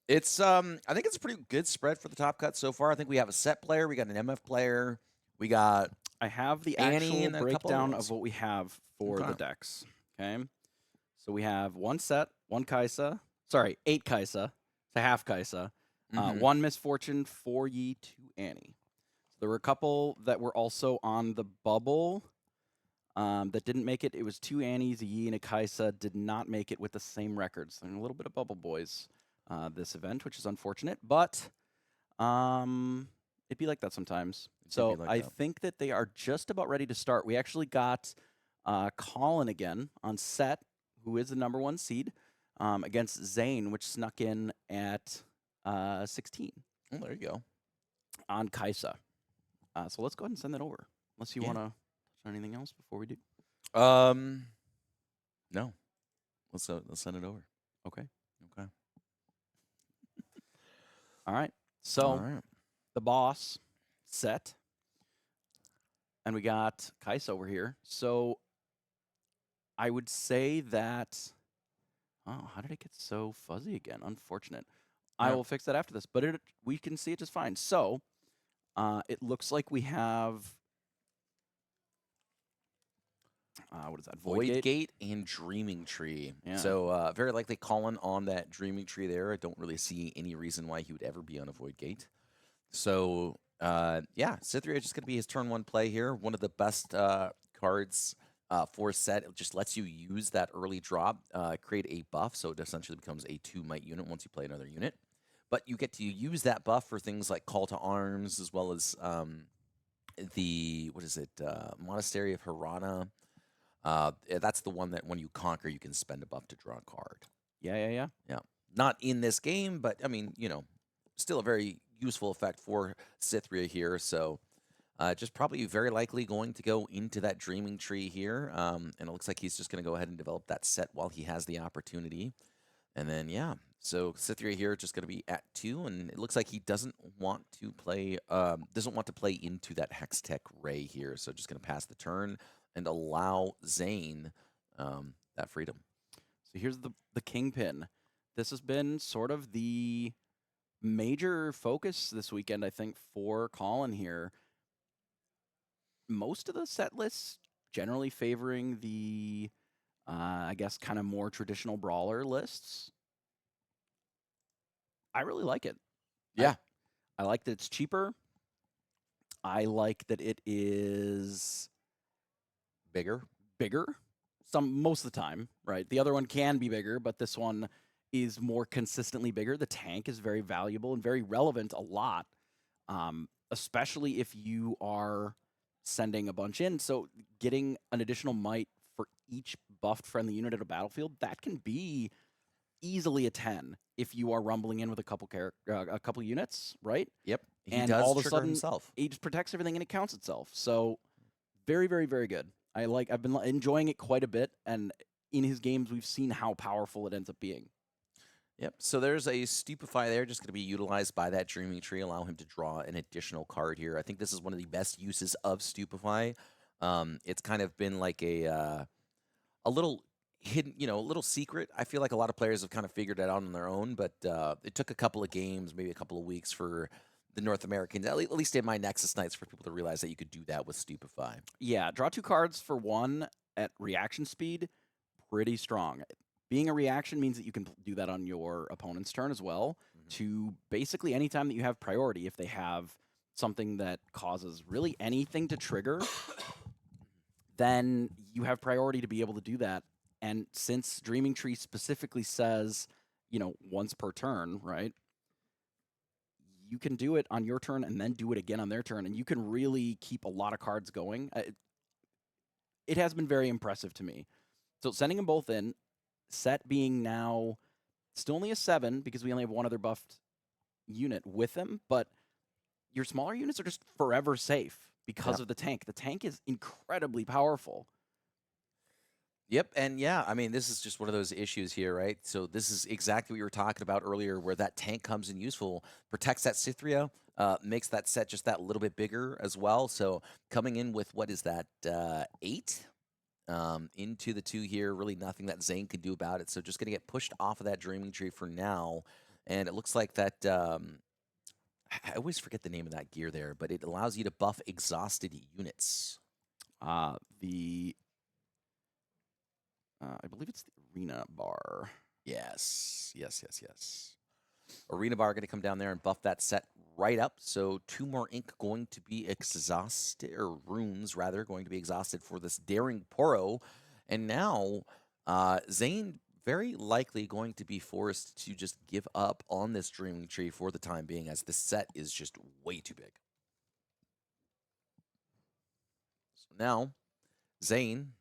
It's I think it's a pretty good spread for the top cut so far. I think we have a Sett player, we got an MF player, we got I have the Annie, actual and then a couple other breakdown of ones. what we have for the Okay. decks. Okay. So we have one Sett, one Kaiser. Sorry, 8 Kaiser to half Kaiser. Mm-hmm. One Misfortune, 4 Yi, 2 Annie. So there were a couple that were also on the bubble that didn't make it. It was 2 Annies, a Yi, and a Kaiser did not make it with the same records. And a little bit of bubble boys this event, which is unfortunate. But it'd be like that sometimes. It did be So like I that. think that they are just about ready to start. We actually got Collin again on Sett, who is the #1 seed, against Zane, which snuck in at 16 Oh, there you go. on Kaiser. So let's go ahead and send that over. Unless you Yeah. want to touch on anything else before we do. Um, no. Let's send it over. Okay. Okay. All right. All So right. the boss, Sett, and we got Kaiser over here. So I would say that. Oh, how did it get so fuzzy again? Unfortunate. I Yeah. will fix that after this, but we can see it just fine. So it looks like we have what is that? Void Void Gate. Gate and Dreaming Tree. Yeah. So very likely Colin on that Dreaming Tree there. I don't really see any reason why he would ever be on a Void Gate. So yeah, Cytherea is just going to be his turn 1 play here. One of the best cards for Sett. It just lets you use that early drop, create a buff, so it essentially becomes a 2 might unit once you play another unit. But you get to use that buff for things like Call to Arms, as well as the, what is it, Monastery of Hirana. That's the one that when you conquer, you can spend a buff to draw a card. Yeah. Yeah. Not in this game, but I mean, still a very useful effect for Cytherea here. So just probably very likely going to go into that Dreaming Tree here. And it looks like he's just going to go ahead and develop that Sett while he has the opportunity. And then, yeah. So Cytherea here just going to be at 2, and it looks like he doesn't want to play into that Hextech Ray here. So just going to pass the turn and allow Zane that freedom. So here's the Kingpin. This has been sort of the major focus this weekend, I think, for Collin here. Most of the set lists generally favoring the, I guess, kind of more traditional brawler lists. I really like it. Yeah. I like that it's cheaper. I like that it is Bigger. bigger. Most of the time, right? The other one can be bigger, but this one is more consistently bigger. The tank is very valuable and very relevant a lot, especially if you are sending a bunch in. So getting an additional might for each buffed friendly unit at a battlefield, that can be easily a 10 if you are rumbling in with a couple units, right? Yep. He And does all of a trigger sudden, himself. he just protects everything and it counts itself. So very, very, very good. I've been enjoying it quite a bit, and in his games, we've seen how powerful it ends up being. Yep. So there's a Stupefy there, just going to be utilized by that Dreaming Tree, allow him to draw an additional card here. I think this is one of the best uses of Stupefy. It's kind of been like a little hidden, a little secret. I feel like a lot of players have kind of figured it out on their own, but it took a couple of games, maybe a couple of weeks for the North Americans, at least in my Nexus nights, for people to realize that you could do that with Stupefy. Yeah, draw 2 cards for 1 at reaction speed, pretty strong. Being a reaction means that you can do that on your opponent's turn as well, to basically any time that you have priority. If they have something that causes really anything to trigger, then you have priority to be able to do that. And since Dreaming Tree specifically says, once per turn, right? You can do it on your turn and then do it again on their turn, and you can really keep a lot of cards going. It has been very impressive to me. So sending them both in, Sett being now still only a 7 because we only have one other buffed unit with him, but your smaller units are just forever safe because of the tank. The tank is incredibly powerful. Yep, and yeah, I mean, this is just one of those issues here, right? So this is exactly what you were talking about earlier, where that tank comes in useful, protects that Cytherea, makes that Sett just that little bit bigger as well. So coming in with, what is that, 8 into the 2 here, really nothing that Zane can do about it. So just going to get pushed off of that Dreaming Tree for now. And it looks like that. I always forget the name of that gear there, but it allows you to buff exhausted units. The I believe it's the arena bar. Yes. Arena bar going to come down there and buff that set right up. So 2 more ink going to be exhausted, or runes rather, going to be exhausted for this Daring Poro. And now Zane very likely going to be forced to just give up on this Dreaming Tree for the time being, as the set is just way too big. So now Zane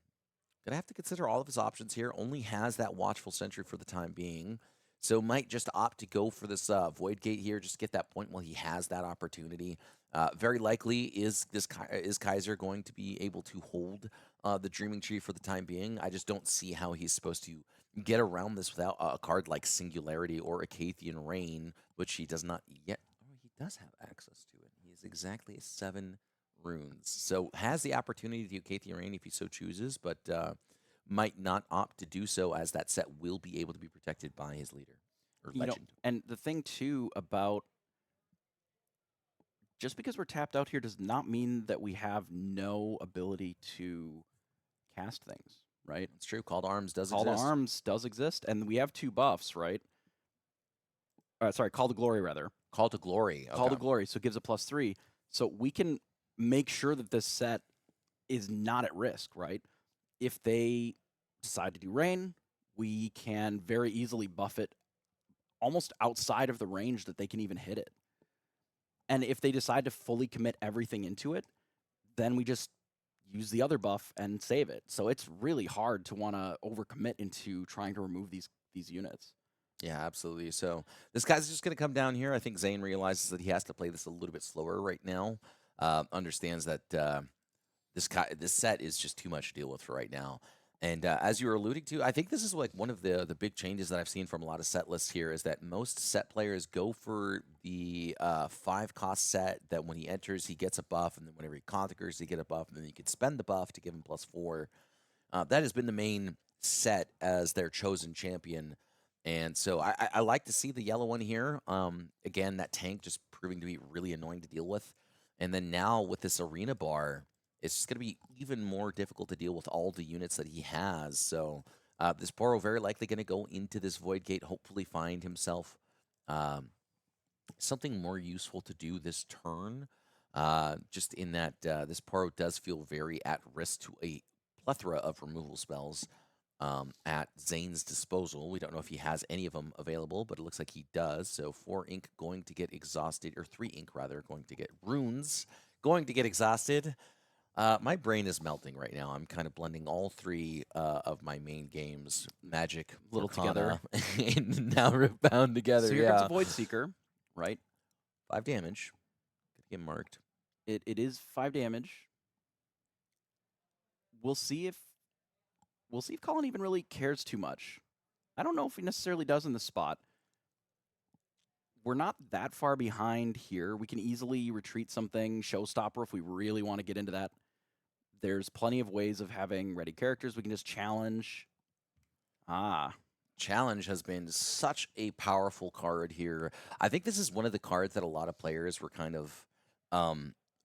gonna have to consider all of his options here. Only has that Watchful Sentry for the time being, so might just opt to go for this Void Gate here, just get that point while he has that opportunity. Very likely is Kaiser going to be able to hold the Dreaming Tree for the time being. I just don't see how he's supposed to get around this without a card like Singularity or Acathian Rain, which he does not yet. Oh, he does have access to it. He is exactly 7 runes, so has the opportunity to do Acathian Rain if he so chooses, but might not opt to do so, as that set will be able to be protected by his leader or legend. And the thing too about, just because we're tapped out here does not mean that we have no ability to cast things, right? It's true. Call to Arms does Call exist. to Arms does exist, and we have 2 buffs, right? Sorry, Call to Glory rather. Call to Glory. Call to Glory, so it gives a +3. So we can make sure that this set is not at risk, right? If they decide to do Rain, we can very easily buff it almost outside of the range that they can even hit it. And if they decide to fully commit everything into it, then we just use the other buff and save it. So it's really hard to want to overcommit into trying to remove these units. Yeah, absolutely. So this guy's just going to come down here. I think Zane realizes that he has to play this a little bit slower right now. Understands that this set is just too much to deal with for right now. And as you were alluding to, I think this is like one of the big changes that I've seen from a lot of set lists here, is that most set players go for the 5-cost set that when he enters, he gets a buff, and then whenever he conquers, he get a buff, and then you can spend the buff to give him +4. That has been the main set as their chosen champion. And so I like to see the yellow one here. Again, that tank just proving to be really annoying to deal with. And then now with this arena bar, it's just going to be even more difficult to deal with all the units that he has. So this Poro very likely going to go into this Void Gate, hopefully find himself something more useful to do this turn. Just in that this Poro does feel very at risk to a plethora of removal spells at Zane's disposal. We don't know if he has any of them available, but it looks like he does. So 4 ink going to get exhausted, or 3 ink rather, going to get runes, going to get exhausted. My brain is melting right now. I'm kind of blending all 3 of my main games, Magic, Little Arcana, and now Riftbound together. So here comes a Void Seeker, right? 5 damage. Get marked. It is 5 damage. We'll see if Collin even really cares too much. I don't know if he necessarily does in this spot. We're not that far behind here. We can easily retreat something, Showstopper if we really want to get into that. There's plenty of ways of having ready characters. We can just challenge. Challenge has been such a powerful card here. I think this is one of the cards that a lot of players were kind of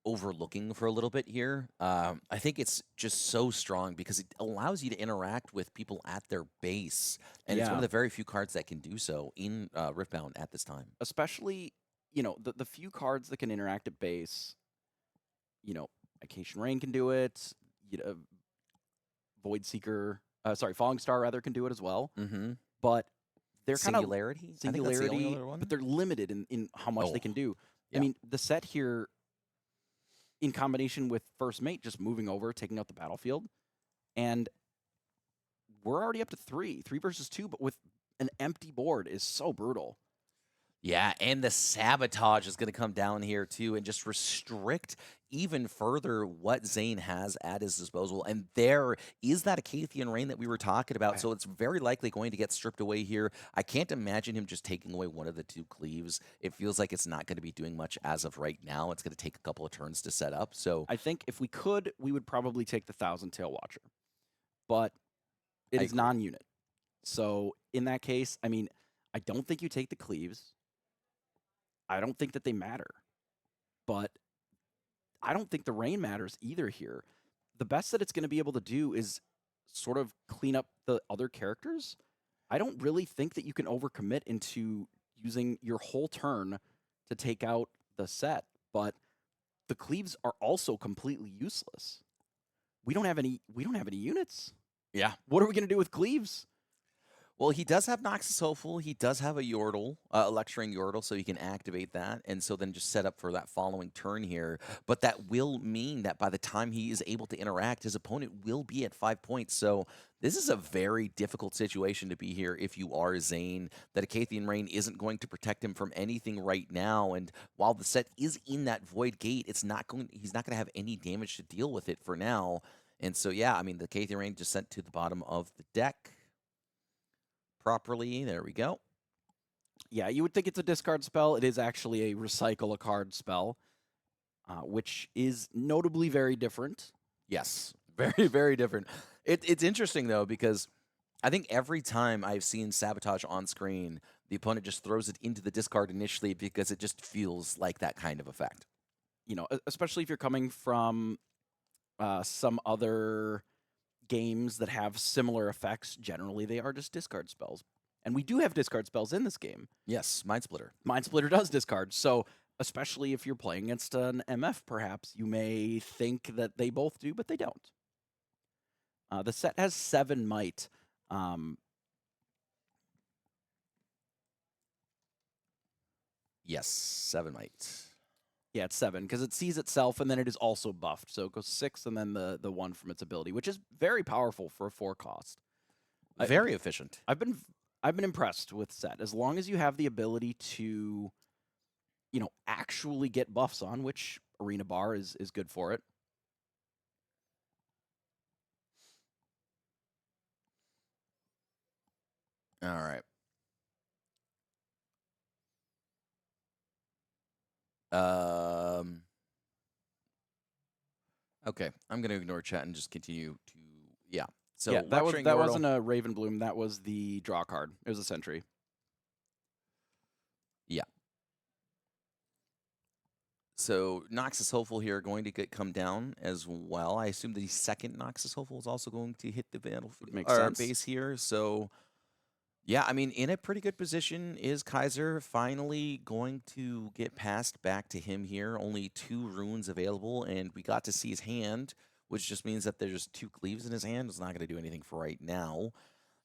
overlooking for a little bit here. I think it's just so strong because it allows you to interact with people at their base, and it's one of the very few cards that can do so in Riftbound at this time. Especially, the few cards that can interact at base. Acathian Rain can do it. Void Seeker, Falling Star rather can do it as well. Mm-hmm. But they're Singularity, but they're limited in how much they can do. Yeah. I mean, the set here, in combination with First Mate just moving over, taking out the battlefield, and we're already up to 3 versus 2, but with an empty board is so brutal. Yeah, and the Sabotage is going to come down here too and just restrict even further what Zane has at his disposal. And there is that Acathian Rain that we were talking about, so it's very likely going to get stripped away here. I can't imagine him just taking away one of the 2 cleaves. It feels like it's not going to be doing much as of right now. It's going to take a couple of turns to set up. So I think if we could, we would probably take the Thousand Tail Watcher. But it is non-unit. So in that case, I mean, I don't think you take the cleaves. I don't think that they matter. But I don't think the rain matters either here. The best that it's going to be able to do is sort of clean up the other characters. I don't really think that you can overcommit into using your whole turn to take out the Sett, but the cleaves are also completely useless. We don't have any units. Yeah. What are we going to do with cleaves? Well, he does have Noxus Hopeful. He does have a Yordle, a Lecturing Yordle, so he can activate that, and so then just set up for that following turn here. But that will mean that by the time he is able to interact, his opponent will be at 5 points. So this is a very difficult situation to be here if you are Zane. That Acathian Rain isn't going to protect him from anything right now, and while the Sett is in that Void Gate, he's not going to have any damage to deal with it for now. And so, yeah, I mean, the Acathian Rain just sent to the bottom of the deck properly. There we go. Yeah, you would think it's a discard spell. It is actually a recycle a card spell, which is notably very different. Yes, very, very different. It's interesting, though, because I think every time I've seen Sabotage on screen, the opponent just throws it into the discard initially because it just feels like that kind of effect. You know, especially if you're coming from some other games that have similar effects. Generally, they are just discard spells. And we do have discard spells in this game. Yes, Mind Splitter. Mind Splitter does discard. So, especially if you're playing against an MF, perhaps, you may think that they both do, but they don't. The Sett has 7 might. Yes, 7 might. Yeah, it's 7 because it sees itself and then it is also buffed. So it goes 6 and then the 1 from its ability, which is very powerful for a 4 cost. Very efficient. I've been impressed with Sett. As long as you have the ability to, you know, actually get buffs on, which Arena Bar is good for it. All right. Okay, I'm going to ignore chat and just continue to, yeah. So yeah, that Lecturing wasn't a Raven Bloom. That was the draw card. It was a Sentry. Yeah. So Noxus Hopeful here going to come down as well. I assume the second Noxus Hopeful is also going to hit the battlefield Makes sense. base here. So yeah, I mean, in a pretty good position is Kaiser finally going to get passed back to him here. Only 2 runes available, and we got to see his hand, which just means that there's 2 cleaves in his hand. It's not going to do anything for right now.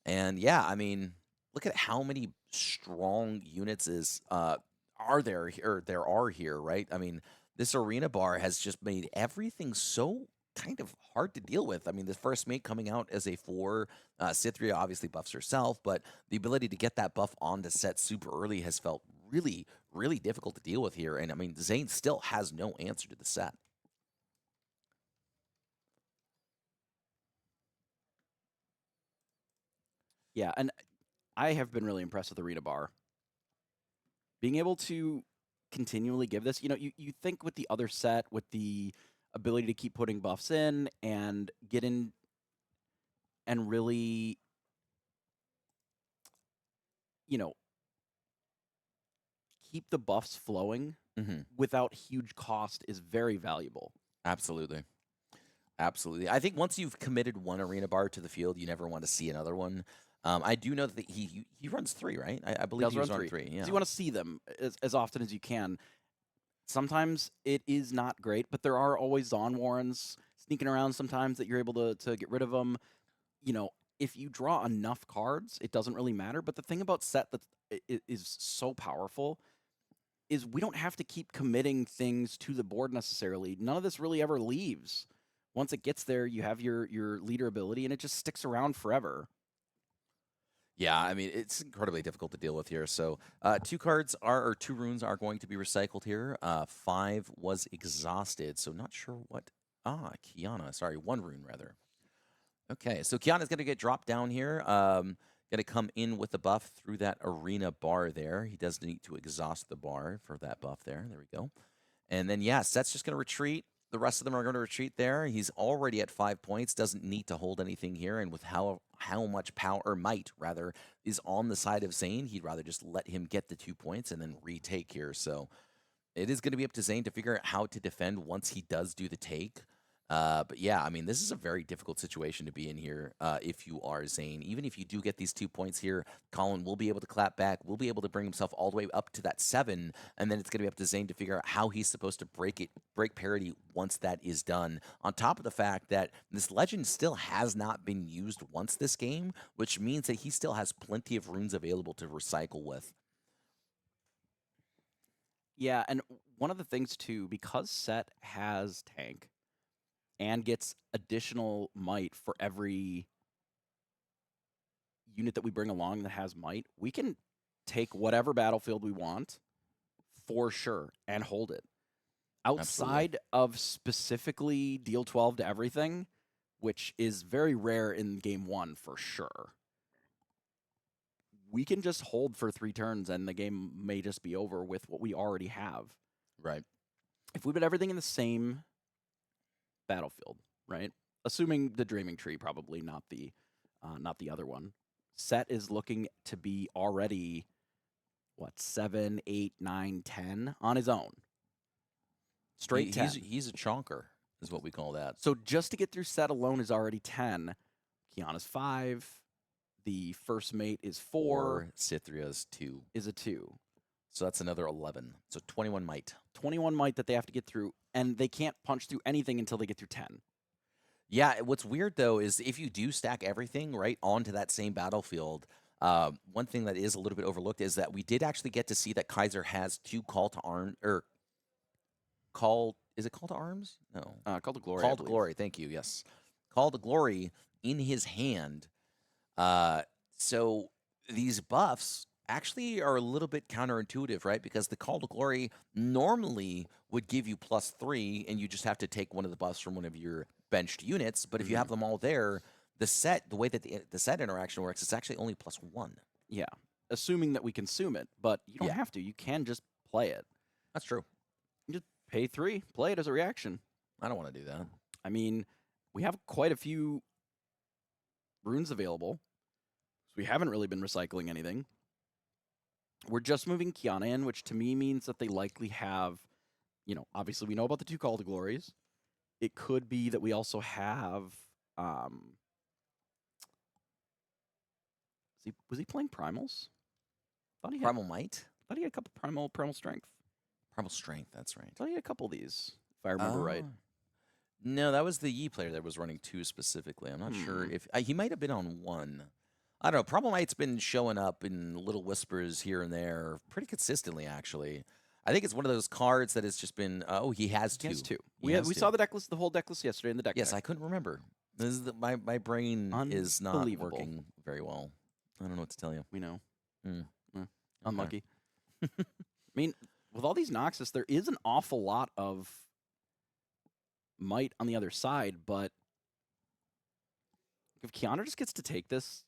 And yeah, I mean, look at how many strong units are there here, right? I mean, this Arena Bar has just made everything so kind of hard to deal with. I mean, the first mate coming out as a 4, Cythria obviously buffs herself, but the ability to get that buff on the Sett super early has felt really, really difficult to deal with here. And I mean, Zane still has no answer to the Sett. Yeah, and I have been really impressed with Arena Bar. Being able to continually give this, you know, you think with the other Sett, with the ability to keep putting buffs in and get in and really, you know, keep the buffs flowing without huge cost is very valuable. Absolutely. Absolutely. I think once you've committed one Arena Bar to the field, you never want to see another one. I do know that he runs 3, right? I believe he runs runs 3. 3. Yeah. So you want to see them as often as you can. Sometimes it is not great, but there are always Zon Warrens sneaking around sometimes that you're able to get rid of them. You know, if you draw enough cards, it doesn't really matter. But the thing about Sett that is so powerful is we don't have to keep committing things to the board necessarily. None of this really ever leaves. Once it gets there, you have your leader ability, and it just sticks around forever. Yeah, I mean, it's incredibly difficult to deal with here. So 2 runes are going to be recycled here. 5 was exhausted, so not sure what. Kiana, sorry, 1 rune rather. Okay, so Kiana's going to get dropped down here. Going to come in with the buff through that Arena Bar there. He does need to exhaust the bar for that buff there. There we go. And then, yeah, Sett's just going to retreat. the rest of them are going to retreat there. He's already at 5 points, doesn't need to hold anything here. And with how much power, or might rather, is on the side of Zane, he'd rather just let him get the 2 points and then retake here. So it is going to be up to Zane to figure out how to defend once he does do the take. But yeah, I mean, this is a very difficult situation to be in here if you are Zane. Even if you do get these 2 points here, Collin will be able to clap back, will be able to bring himself all the way up to that 7, and then it's going to be up to Zane to figure out how he's supposed to break parity once that is done. On top of the fact that this legend still has not been used once this game, which means that he still has plenty of runes available to recycle with. Yeah, and one of the things too, because Sett has tank and gets additional might for every unit that we bring along that has might, we can take whatever battlefield we want for sure and hold it. Outside of specifically deal 12 to everything, which is very rare in game 1 for sure, we can just hold for 3 turns and the game may just be over with what we already have. Right. If we put everything in the same battlefield, right? Assuming the Dreaming Tree, probably not the other one. Sett is looking to be already, 7, 8, 9, 10 on his own. Straight 10. He's a chonker, is what we call that. So just to get through Sett alone is already 10. Kiana's 5. The first mate is 4. Cythria's 2. Is a 2. So that's another 11. So 21 might. 21 might that they have to get through, and they can't punch through anything until they get through 10. Yeah, what's weird, though, is if you do stack everything right onto that same battlefield, one thing that is a little bit overlooked is that we did actually get to see that Kaiser has 2 call to arms, or is it call to arms? No. Call to Glory. Call to Glory, thank you, yes. Call to Glory in his hand. So these buffs actually are a little bit counterintuitive, right? Because the Call to Glory normally would give you +3, and you just have to take one of the buffs from one of your benched units. But if you have them all there, the way that the Sett interaction works, it's actually only +1. Yeah, assuming that we consume it, but you don't have to. You can just play it. That's true. You just pay 3, play it as a reaction. I don't want to do that. I mean, we have quite a few runes available, so we haven't really been recycling anything. We're just moving Kiana in, which to me means that they likely have, obviously we know about the 2 Call to Glories. It could be that we also have, was he playing Primals? Primal Might? Thought he had a couple Primal Strength. Primal Strength, that's right. Thought he had a couple of these, if I remember right. No, that was the Yi player that was running 2 specifically. I'm not sure if he might have been on 1. I don't know. Primal Might's been showing up in little whispers here and there pretty consistently, actually. I think it's one of those cards that has just been, he has 2. He has 2. We saw the decklist, the whole decklist yesterday in the deck. Yes, I couldn't remember. This is my brain is not working very well. I don't know what to tell you. We know. Unlucky. I mean, with all these Noxus, there is an awful lot of might on the other side, but if Kiana just gets to take this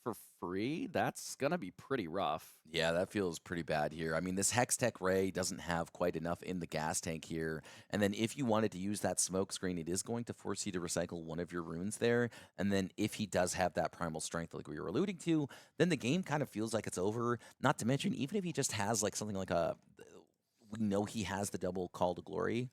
for free, that's going to be pretty rough. Yeah, that feels pretty bad here. I mean, this Hextech Ray doesn't have quite enough in the gas tank here. And then if you wanted to use that smoke screen, it is going to force you to recycle one of your runes there. And then if he does have that primal strength like we were alluding to, then the game kind of feels like it's over. Not to mention, even if he just has like something like we know he has the double Call to Glory.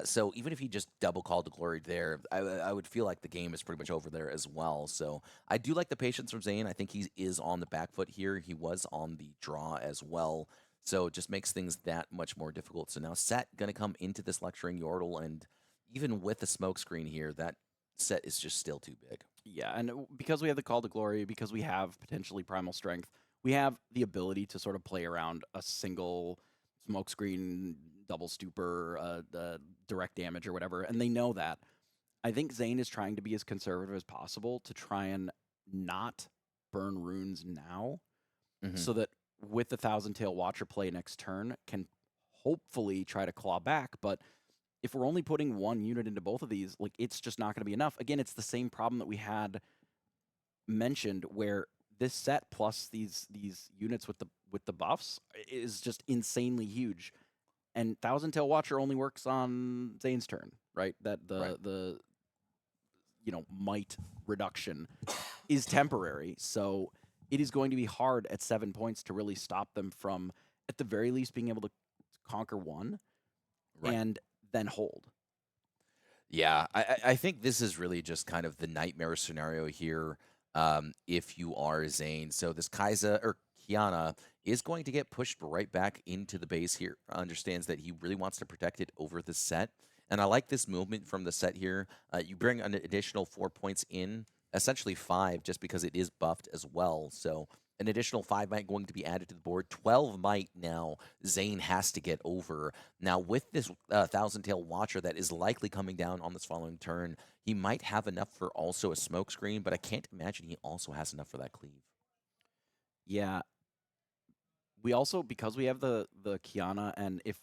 So even if he just double Call to Glory there, I would feel like the game is pretty much over there as well. So I do like the patience from Zane. I think he is on the back foot here. He was on the draw as well. So it just makes things that much more difficult. So now Sett going to come into this lecturing Yordle, and even with the smoke screen here, that Sett is just still too big. Yeah, and because we have the Call to Glory, because we have potentially Primal Strength, we have the ability to sort of play around a single smoke screen, double stupor, direct damage or whatever, and they know that. I think Zane is trying to be as conservative as possible to try and not burn runes now, so that with the Thousand Tail Watcher play next turn, can hopefully try to claw back. But if we're only putting 1 unit into both of these, like, it's just not going to be enough. Again, it's the same problem that we had mentioned, where this set plus these units with the buffs is just insanely huge. And Thousand Tail Watcher only works on Zane's turn, right? That the might reduction is temporary. So it is going to be hard at 7 points to really stop them from, at the very least, being able to conquer one Right. and then hold. Yeah, I think this is really just kind of the nightmare scenario here. If you are Zane, so this Kaiser or Kiana is going to get pushed right back into the base here. Understands that he really wants to protect it over the Sett, and I like this movement from the Sett here. You bring an additional 4 points in, essentially 5, just because it is buffed as well. So an additional 5 might going to be added to the board. 12 might now Zane has to get over. Now, with this Thousand Tail Watcher that is likely coming down on this following turn, he might have enough for also a smoke screen, but I can't imagine he also has enough for that cleave. Yeah. We also, because we have the Kiana, and if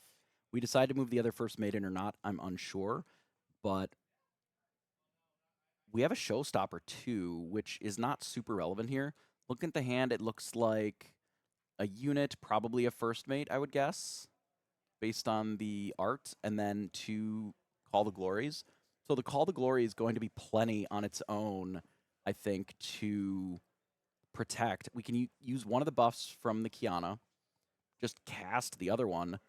we decide to move the other First Maiden or not, I'm unsure. But we have a Showstopper too, which is not super relevant here. Looking at the hand, it looks like a unit, probably a First Mate, I would guess, based on the art, and then 2 Call the Glories. So the Call the Glory is going to be plenty on its own, I think, to protect. We can use one of the buffs from the Kiana, just cast the other one.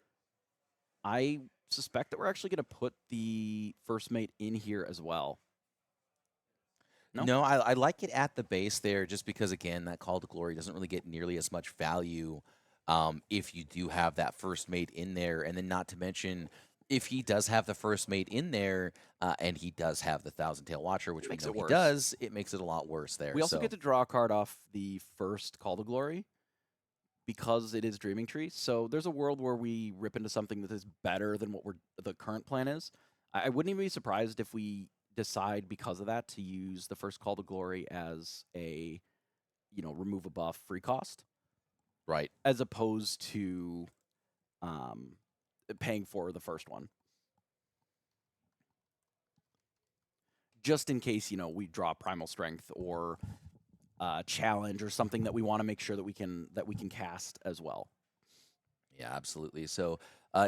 I suspect that we're actually going to put the First Mate in here as well. No? No, I like it at the base there just because, again, that Call to Glory doesn't really get nearly as much value if you do have that First Mate in there. And then not to mention, if he does have the First Mate in there and he does have the Thousand Tail Watcher, which we Makes know it he worse. does, it makes it a lot worse there. We also get to draw a card off the first Call to Glory because it is Dreaming Tree. So there's a world where we rip into something that is better than what the current plan is. I wouldn't even be surprised if we decide because of that to use the first Call to Glory as a, remove a buff free cost. Right. As opposed to paying for the first one. Just in case, we draw Primal Strength or challenge or something that we want to make sure that we can cast as well. Yeah, absolutely. So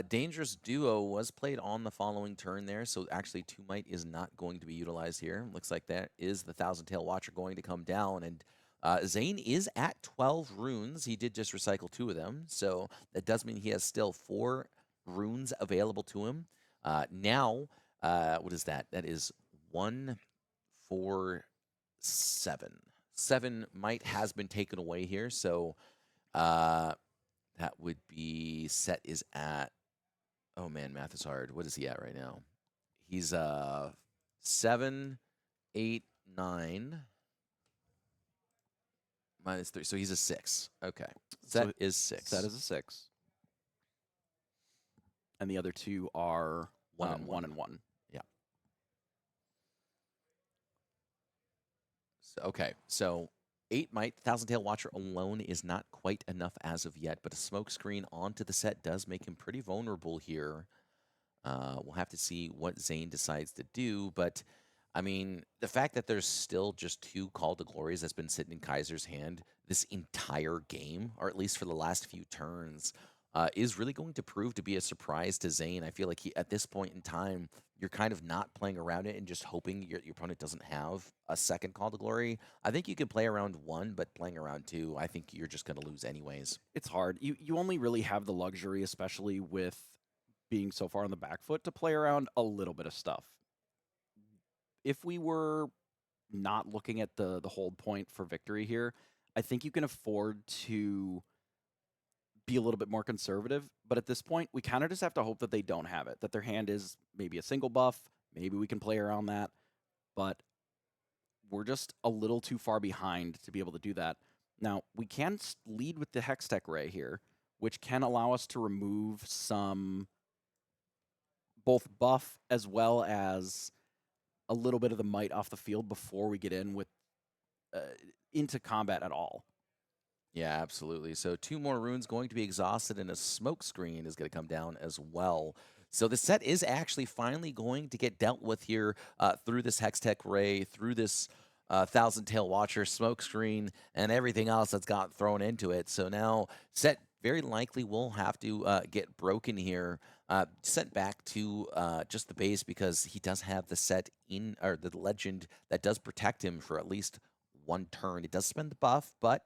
Dangerous Duo was played on the following turn there. So actually 2 Might is not going to be utilized here. Looks like that is the Thousand Tail Watcher going to come down. And Zane is at 12 runes. He did just recycle 2 of them. So that does mean he has still 4 runes available to him. Now, what is that? That is 1, 4, 7. 7 Might has been taken away here. So that would be Sett is at, oh man, math is hard. What is he at right now? He's 7, 8, 9 minus 3. So he's a 6. Okay. Sett is 6. Sett is a 6. And the other 2 are 1 and 1. Yeah. So, okay. So 8 Might, Thousand Tail Watcher alone is not quite enough as of yet, but a smoke screen onto the Sett does make him pretty vulnerable here. We'll have to see what Zane decides to do, but I mean, the fact that there's still just 2 Call to Glories that's been sitting in Kaiser's hand this entire game, or at least for the last few turns, is really going to prove to be a surprise to Zane. I feel like at this point in time, you're kind of not playing around it and just hoping your opponent doesn't have a second Call to Glory. I think you can play around 1, but playing around 2, I think you're just going to lose anyways. It's hard. You only really have the luxury, especially with being so far on the back foot, to play around a little bit of stuff. If we were not looking at the hold point for victory here, I think you can afford to be a little bit more conservative. But at this point, we kind of just have to hope that they don't have it, that their hand is maybe a single buff. Maybe we can play around that. But we're just a little too far behind to be able to do that. Now, we can lead with the Hextech Ray here, which can allow us to remove some both buff as well as a little bit of the might off the field before we get in with into combat at all. Yeah, absolutely. So 2 more runes going to be exhausted, and a smoke screen is going to come down as well. So the Sett is actually finally going to get dealt with here through this Hextech Ray, through this Thousand Tail Watcher, smoke screen, and everything else that's got thrown into it. So now Sett very likely will have to get broken here, sent back to just the base because he does have the Sett in, or the legend that does protect him for at least one turn. It does spend the buff, but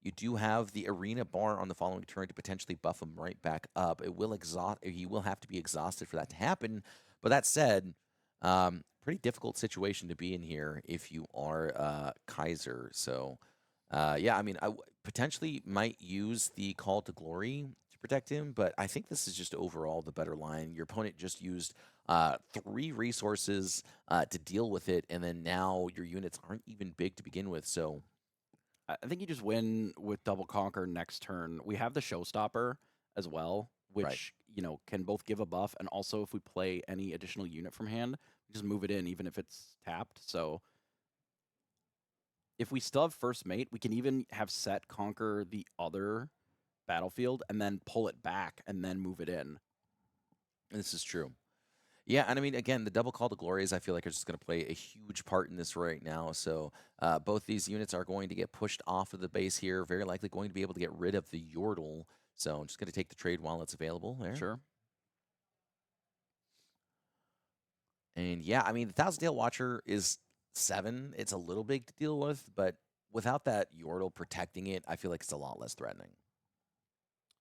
you do have the arena bar on the following turn to potentially buff him right back up. It will exhaust. He will have to be exhausted for that to happen. But that said, pretty difficult situation to be in here if you are Kaiser. So, yeah, I mean, potentially might use the Call to Glory to protect him, but I think this is just overall the better line. Your opponent just used 3 resources to deal with it, and then now your units aren't even big to begin with. So, I think you just win with double conquer next turn. We have the showstopper as well, which Right. can both give a buff, and also if we play any additional unit from hand, we just move it in even if it's tapped. So if we still have first mate, we can even have Sett conquer the other battlefield and then pull it back and then move it in. this is true. Yeah, and I mean, again, the double call to glories, I feel like are just going to play a huge part in this right now. So both these units are going to get pushed off of the base here, very likely going to be able to get rid of the Yordle. So I'm just going to take the trade while it's available there. Sure. And yeah, I mean, the Thousand Tail Watcher is 7. It's a little big to deal with, but without that Yordle protecting it, I feel like it's a lot less threatening.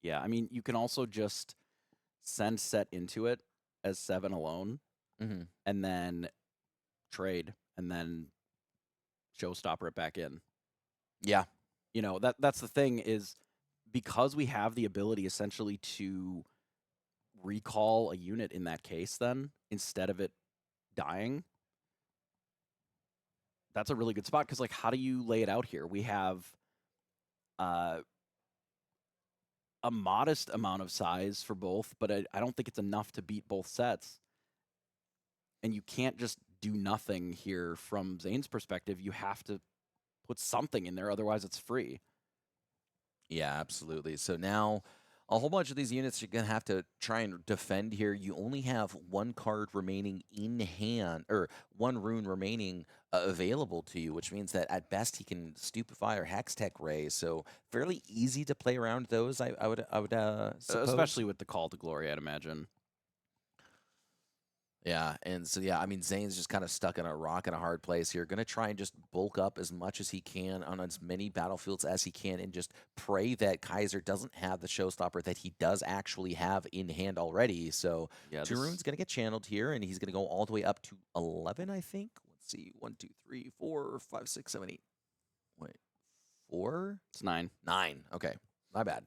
Yeah, I mean, you can also just send Sett into it as 7 alone, Mm-hmm. and then trade, and then showstopper it back in. Yeah. That's the thing is, because we have the ability essentially to recall a unit in that case, then instead of it dying, that's a really good spot. Because how do you lay it out here? We have a modest amount of size for both, but I don't think it's enough to beat both sets. And you can't just do nothing here from Zane's perspective. You have to put something in there, otherwise it's free. Yeah, absolutely. So now a whole bunch of these units you're going to have to try and defend here. You only have 1 card remaining in hand, or 1 rune remaining available to you, which means that at best he can Stupefy or Hextech Ray. So fairly easy to play around those, I would suppose. Especially with the Call to Glory, I'd imagine. Yeah, and so yeah, I mean Zane's just kind of stuck in a rock and a hard place here. Going to try and just bulk up as much as he can on as many battlefields as he can, and just pray that Kaiser doesn't have the showstopper that he does actually have in hand already. So Yeah, Rune's going to get channeled here, and he's going to go all the way up to 11, I think. Let's see, 1, 2, 3, 4, 5, 6, 7, 8. Wait, 4? it's 9. 9. Okay, my bad.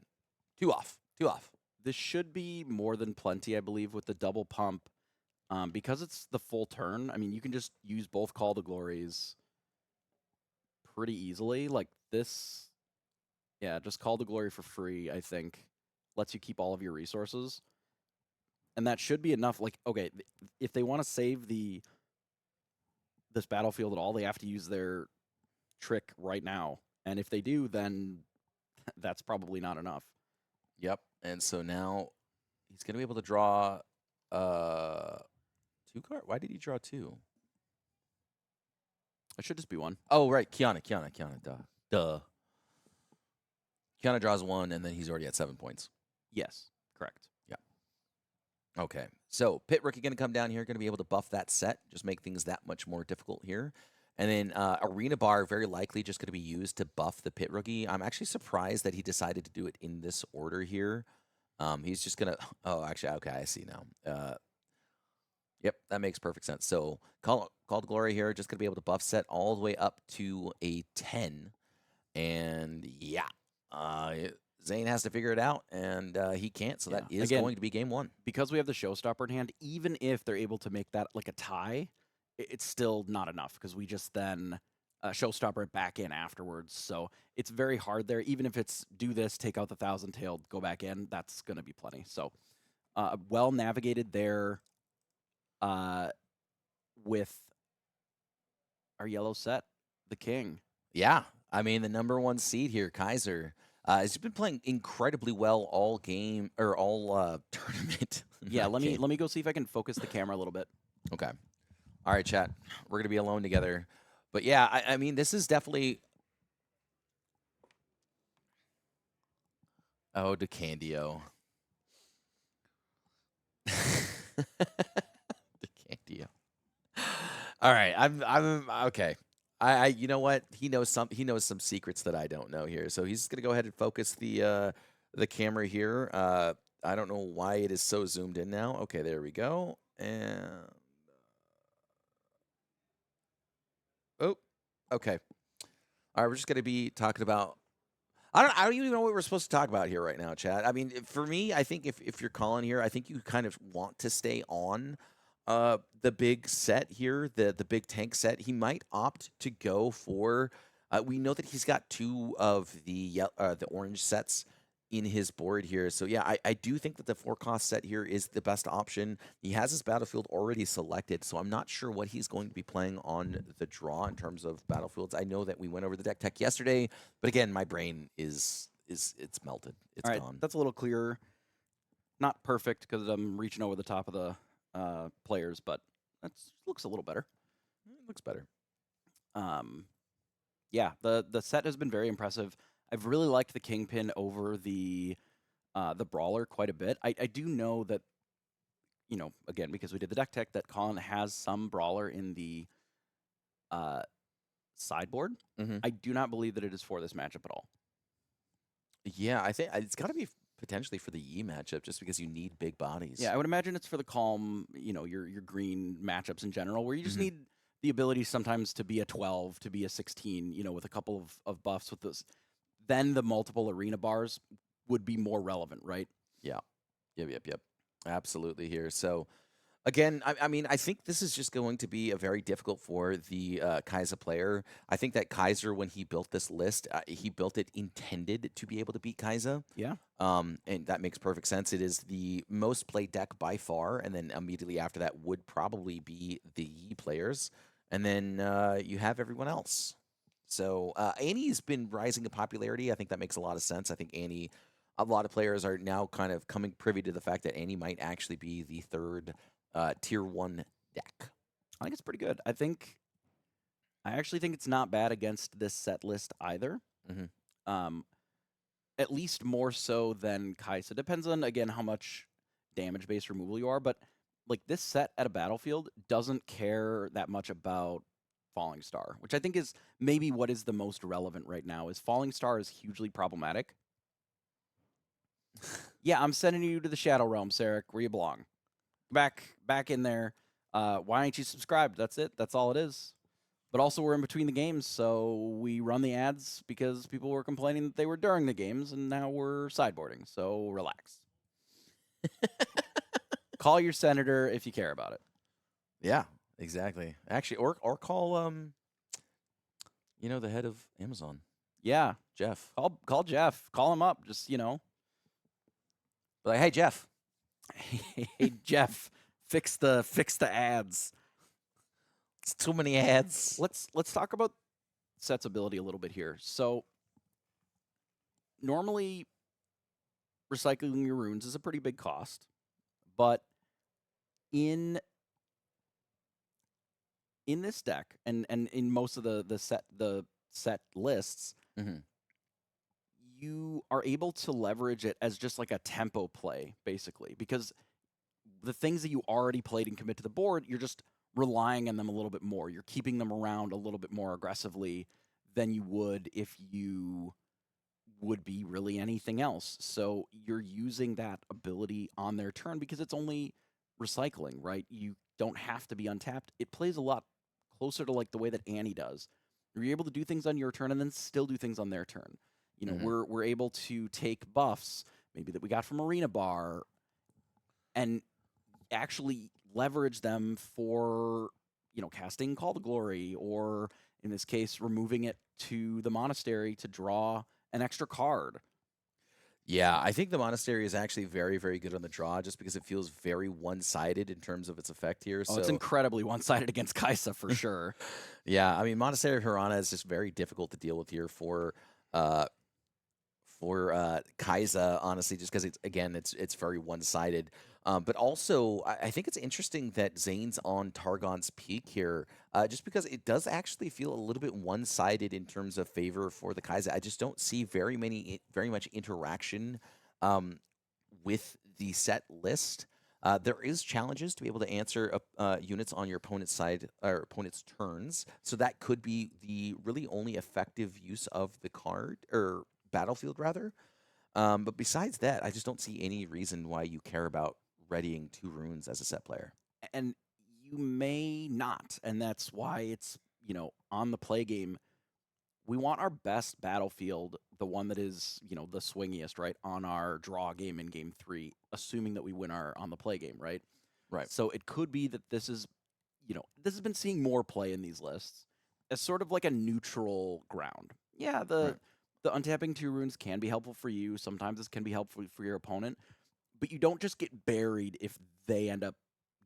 2 off. 2 off. This should be more than plenty, I believe, with the double pump. Because it's the full turn, I mean, you can just use both Call to Glories pretty easily. Like this, yeah, just Call to Glory for free, I think, lets you keep all of your resources. And that should be enough. Like, okay, if they want to save this battlefield at all, they have to use their trick right now. And if they do, then that's probably not enough. Yep. And so now he's going to be able to draw 2 card. Why did he draw 2? It should just be 1. Oh, right. Kiana. Duh. Kiana draws 1, and then he's already at 7 points. Yes, correct. Yeah. Okay. So Pit Rookie going to come down here, going to be able to buff that Sett, just make things that much more difficult here. And then Arena Bar very likely just going to be used to buff the Pit Rookie. I'm actually surprised that he decided to do it in this order here. He's just going to... Oh, actually, okay, I see now. Yep, that makes perfect sense. So Call to Glory here, just going to be able to buff Sett all the way up to a 10. And yeah, Zane has to figure it out, and he can't. So that is going to be game 1. Because we have the showstopper in hand, even if they're able to make that like a tie, it's still not enough because we just then showstopper it back in afterwards. So it's very hard there. Even if it's do this, take out the thousand-tailed, go back in, that's going to be plenty. So well navigated there with our yellow Sett, the king. Yeah, I mean, the #1 seed here, Kaiser, has been playing incredibly well all game, or all tournament. Yeah, let me go see if I can focus the camera a little bit. Okay. All right, chat. We're going to be alone together. But yeah, I mean, this is definitely... Oh, DeCandio. DeCandio. All right, I'm okay. You know what? He knows some secrets that I don't know here. So he's gonna go ahead and focus the camera here. I don't know why it is so zoomed in now. Okay, there we go. And oh, okay. All right, we're just gonna be talking about. I don't even know what we're supposed to talk about here right now, Chad. I mean, for me, I think if you're calling here, I think you kind of want to stay on the big set here, the big tank set. He might opt to go for we know that he's got two of the orange sets in his board here. So yeah, I do think that the 4-cost set here is the best option. He has his battlefield already selected, so I'm not sure what he's going to be playing on the draw in terms of battlefields. I know that we went over the deck tech yesterday, but again, my brain is it's melted. It's All right, gone. that's a little clearer. Not perfect because I'm reaching over the top of the players, but that looks a little better. It looks better. Yeah, the set has been very impressive. I've really liked the Kingpin over the Brawler quite a bit. I do know that, you know, again, because we did the deck tech, that Collin has some Brawler in the sideboard. Mhm. I do not believe that it is for this matchup at all. Yeah, I think it's got to be potentially for the Yi matchup, just because you need big bodies. Yeah, I would imagine it's for the calm, you know, your green matchups in general, where you just Mhm. need the ability sometimes to be a 12, to be a 16, you know, with a couple of buffs with those. Then the multiple arena bars would be more relevant, right? Yeah. Yep. Absolutely here. So again, I mean, I think this is just going to be a very difficult for the Kaiser player. I think that Kaiser, when he built this list, he built it intended to be able to beat Kaiser. Yeah. And that makes perfect sense. It is the most played deck by far, and then immediately after that would probably be the Yi players, and then you have everyone else. So Annie's been rising in popularity. I think that makes a lot of sense. I think Annie, a lot of players are now kind of coming privy to the fact that Annie might actually be the third tier 1 deck. I think it's pretty good. I actually think it's not bad against this set list either. Mhm. At least more so than Kaiser. Depends on, again, how much damage based removal you are, but like this set at a battlefield doesn't care that much about Falling Star, which I think is maybe what is the most relevant right now. Is Falling Star is hugely problematic. Yeah, I'm sending you to the Shadow Realm, Sarek, where you belong. Back in there. Why aren't you subscribed? That's it. That's all it is. But also, we're in between the games, so we run the ads because people were complaining that they were during the games, and now we're sideboarding. So relax. Call your senator if you care about it. Yeah, exactly. Actually, or call you know, the head of Amazon, Yeah, Jeff. call Jeff. Call him up. Just Be like, hey Jeff, hey Jeff, fix the ads. it's too many ads. Let's talk about Sett's ability a little bit here. So normally, recycling your runes is a pretty big cost, but in this deck and in most of the set lists, Mhm. you are able to leverage it as just like a tempo play, basically, because the things that you already played and commit to the board, you're just relying on them a little bit more. You're keeping them around a little bit more aggressively than you would if you would be really anything else. So you're using that ability on their turn because it's only recycling, right? You don't have to be untapped. It plays a lot closer to like the way that Annie does. You're able to do things on your turn and then still do things on their turn. You know, Mhm. we're able to take buffs maybe that we got from Arena Bar and actually leverage them for, you know, casting Call to Glory, or in this case, removing it to the monastery to draw an extra card. Yeah, I think the monastery is actually very, very good on the draw, just because it feels very one-sided in terms of its effect here. Oh, it's So incredibly one-sided against Kaiser for sure. yeah, I mean, monastery Hirana is just very difficult to deal with here uh, for Kaiser, honestly, just because it's very one sided. But also, I think it's interesting that Zane's on Targon's Peak here, just because it does actually feel a little bit one sided in terms of favor for the Kaiser. I just don't see very much interaction With the Sett list, there is challenges to be able to answer units on your opponent's side or opponent's turns. So that could be the really only effective use of the card or battlefield rather. But besides that, I just don't see any reason why you care about readying 2 runes as a Sett player. And you may not, and that's why it's, on the play game, we want our best battlefield, the one that is, the swingiest, right, on our draw game in game 3, assuming that we win our on the play game, right? Right. So it could be that this is, this has been seeing more play in these lists as sort of like a neutral ground. Yeah, the untapping 2 runes can be helpful for you. Sometimes this can be helpful for your opponent, but you don't just get buried if they end up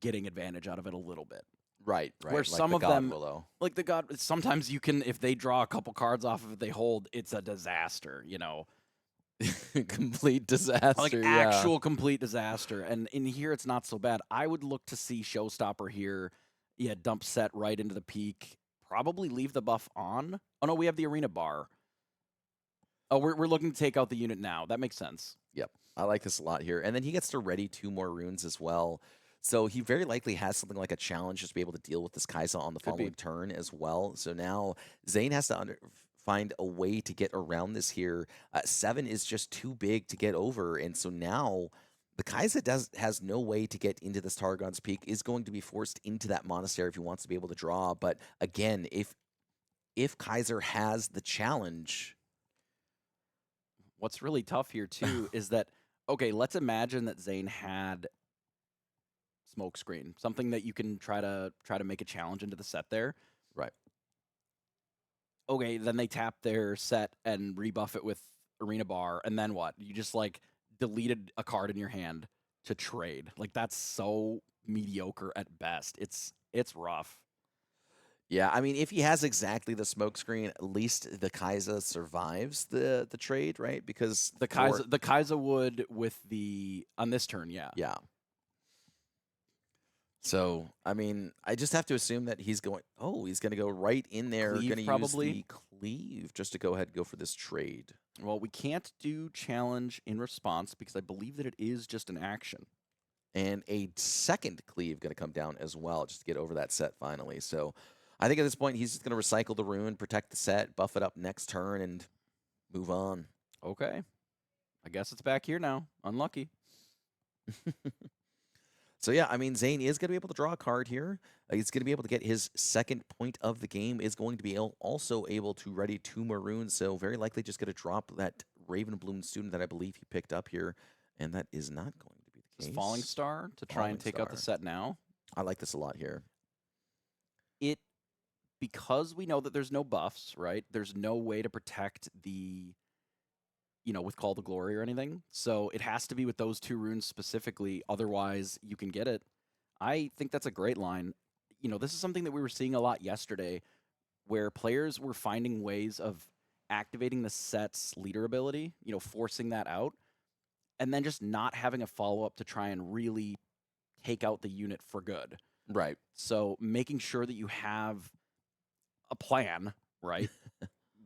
getting advantage out of it a little bit. Right. Where Like some the of God them, Willow. like the God, sometimes you can, if they draw a couple cards off of it, they hold, it's a disaster, Complete disaster. like yeah. actual complete disaster. And in here, it's not so bad. I would look to see Showstopper here. Yeah, dump Sett right into the peak. Probably leave the buff on. Oh no, we have the arena bar. Oh, we're looking to take out the unit now. That makes sense. Yep. I like this a lot here. And then he gets to ready 2 more runes as well. So he very likely has something like a challenge just to be able to deal with this Kaiser on the Could be. following turn as well. So now Zane has to find a way to get around this here. 7 is just too big to get over. And so now the Kaiser has no way to get into this Targon's Peak, is going to be forced into that monastery if he wants to be able to draw. But again, if Kaiser has the challenge... What's really tough here too is that, okay, let's imagine that Zane had Smokescreen, something that you can try to make a challenge into the Sett there. Right. Okay, then they tap their Sett and rebuff it with Arena Bar, and then what? You just like deleted a card in your hand to trade. Like that's so mediocre at best. It's rough. Yeah, I mean, if he has exactly the smokescreen, at least the Kaiser survives the trade, right? Because The Kaiser would with the on this turn, yeah. Yeah. So, I mean, I just have to assume that he's going... Oh, he's going to go right in there. Cleave, Going to use probably. the cleave just to go ahead and go for this trade. Well, we can't do challenge in response because I believe that it is just an action. And a second cleave going to come down as well just to get over that Sett finally. So, I think at this point, he's just going to recycle the rune, protect the Sett, buff it up next turn, and move on. Okay. I guess it's back here now. Unlucky. So yeah, I mean, Zane is going to be able to draw a card here. He's going to be able to get his second point of the game, is going to be also able to ready 2 maroons. So very likely just going to drop that Ravenbloom student that I believe he picked up here. And that is not going to be the case. Falling Star to try and take out the Sett now. I like this a lot here. Because we know that there's no buffs, right? There's no way to protect the, with Call to Glory or anything. So it has to be with those 2 runes specifically. Otherwise, you can get it. I think that's a great line. This is something that we were seeing a lot yesterday where players were finding ways of activating the Sett's leader ability, forcing that out, and then just not having a follow-up to try and really take out the unit for good. Right. So making sure that you have a plan, right,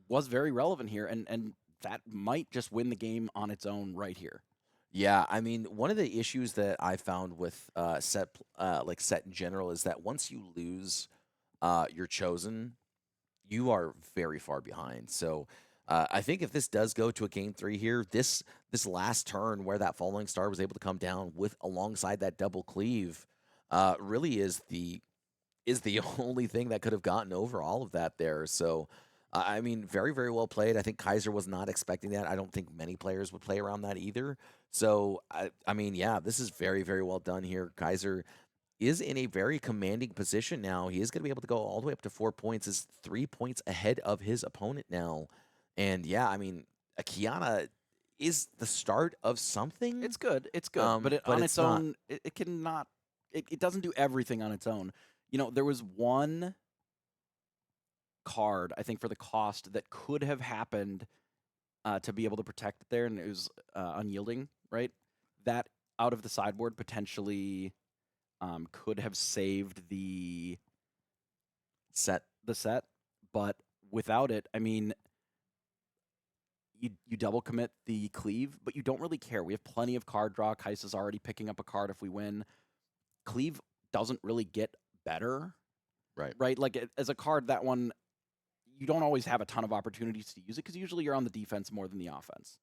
was very relevant here, and that might just win the game on its own right here. Yeah, I mean, one of the issues that I found with Sett in general is that once you lose your chosen, you are very far behind. So I think if this does go to a game 3 here, this last turn where that Falling Star was able to come down with alongside that double cleave really is the only thing that could have gotten over all of that there. So, I mean, very, very well played. I think Kaiser was not expecting that. I don't think many players would play around that either. So, I mean, yeah, this is very, very well done here. Kaiser is in a very commanding position now. He is going to be able to go all the way up to 4 points, is 3 points ahead of his opponent now. And yeah, I mean, Kiana is the start of something. It's good. It's good. But on its own, it cannot... It doesn't do everything on its own. There was one card, I think, for the cost that could have happened to be able to protect it there, and it was unyielding, right? That out of the sideboard potentially could have saved the Sett, but without it, I mean, you double commit the cleave, but you don't really care. We have plenty of card draw. Kaiser's already picking up a card if we win. Cleave doesn't really get better, Right. right? Like as a card, that one, you don't always have a ton of opportunities to use it because usually you're on the defense more than the offense.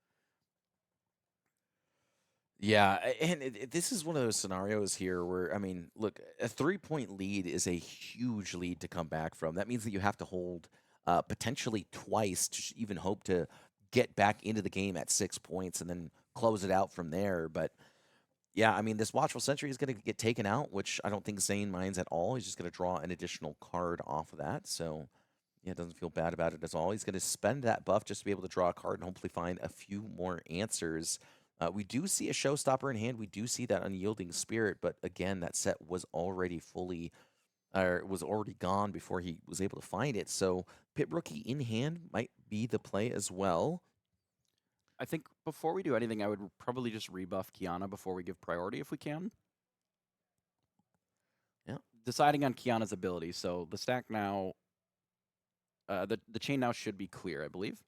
Yeah, and this is one of those scenarios here where, I mean, look, a 3-point lead is a huge lead to come back from. That means that you have to hold potentially twice to even hope to get back into the game at 6 points and then close it out from there. But yeah, I mean, this Watchful Sentry is going to get taken out, which I don't think Zane minds at all. He's just going to draw an additional card off of that. So yeah, doesn't feel bad about it at all. He's going to spend that buff just to be able to draw a card and hopefully find a few more answers. We do see a showstopper in hand. We do see that Unyielding Spirit, but again, that set was already was already gone before he was able to find it. So Pit Rookie in hand might be the play as well. I think before we do anything, I would probably just rebuff Kiana before we give priority if we can. Yeah. Deciding on Kiana's ability. So the stack now, the chain now should be clear, I believe.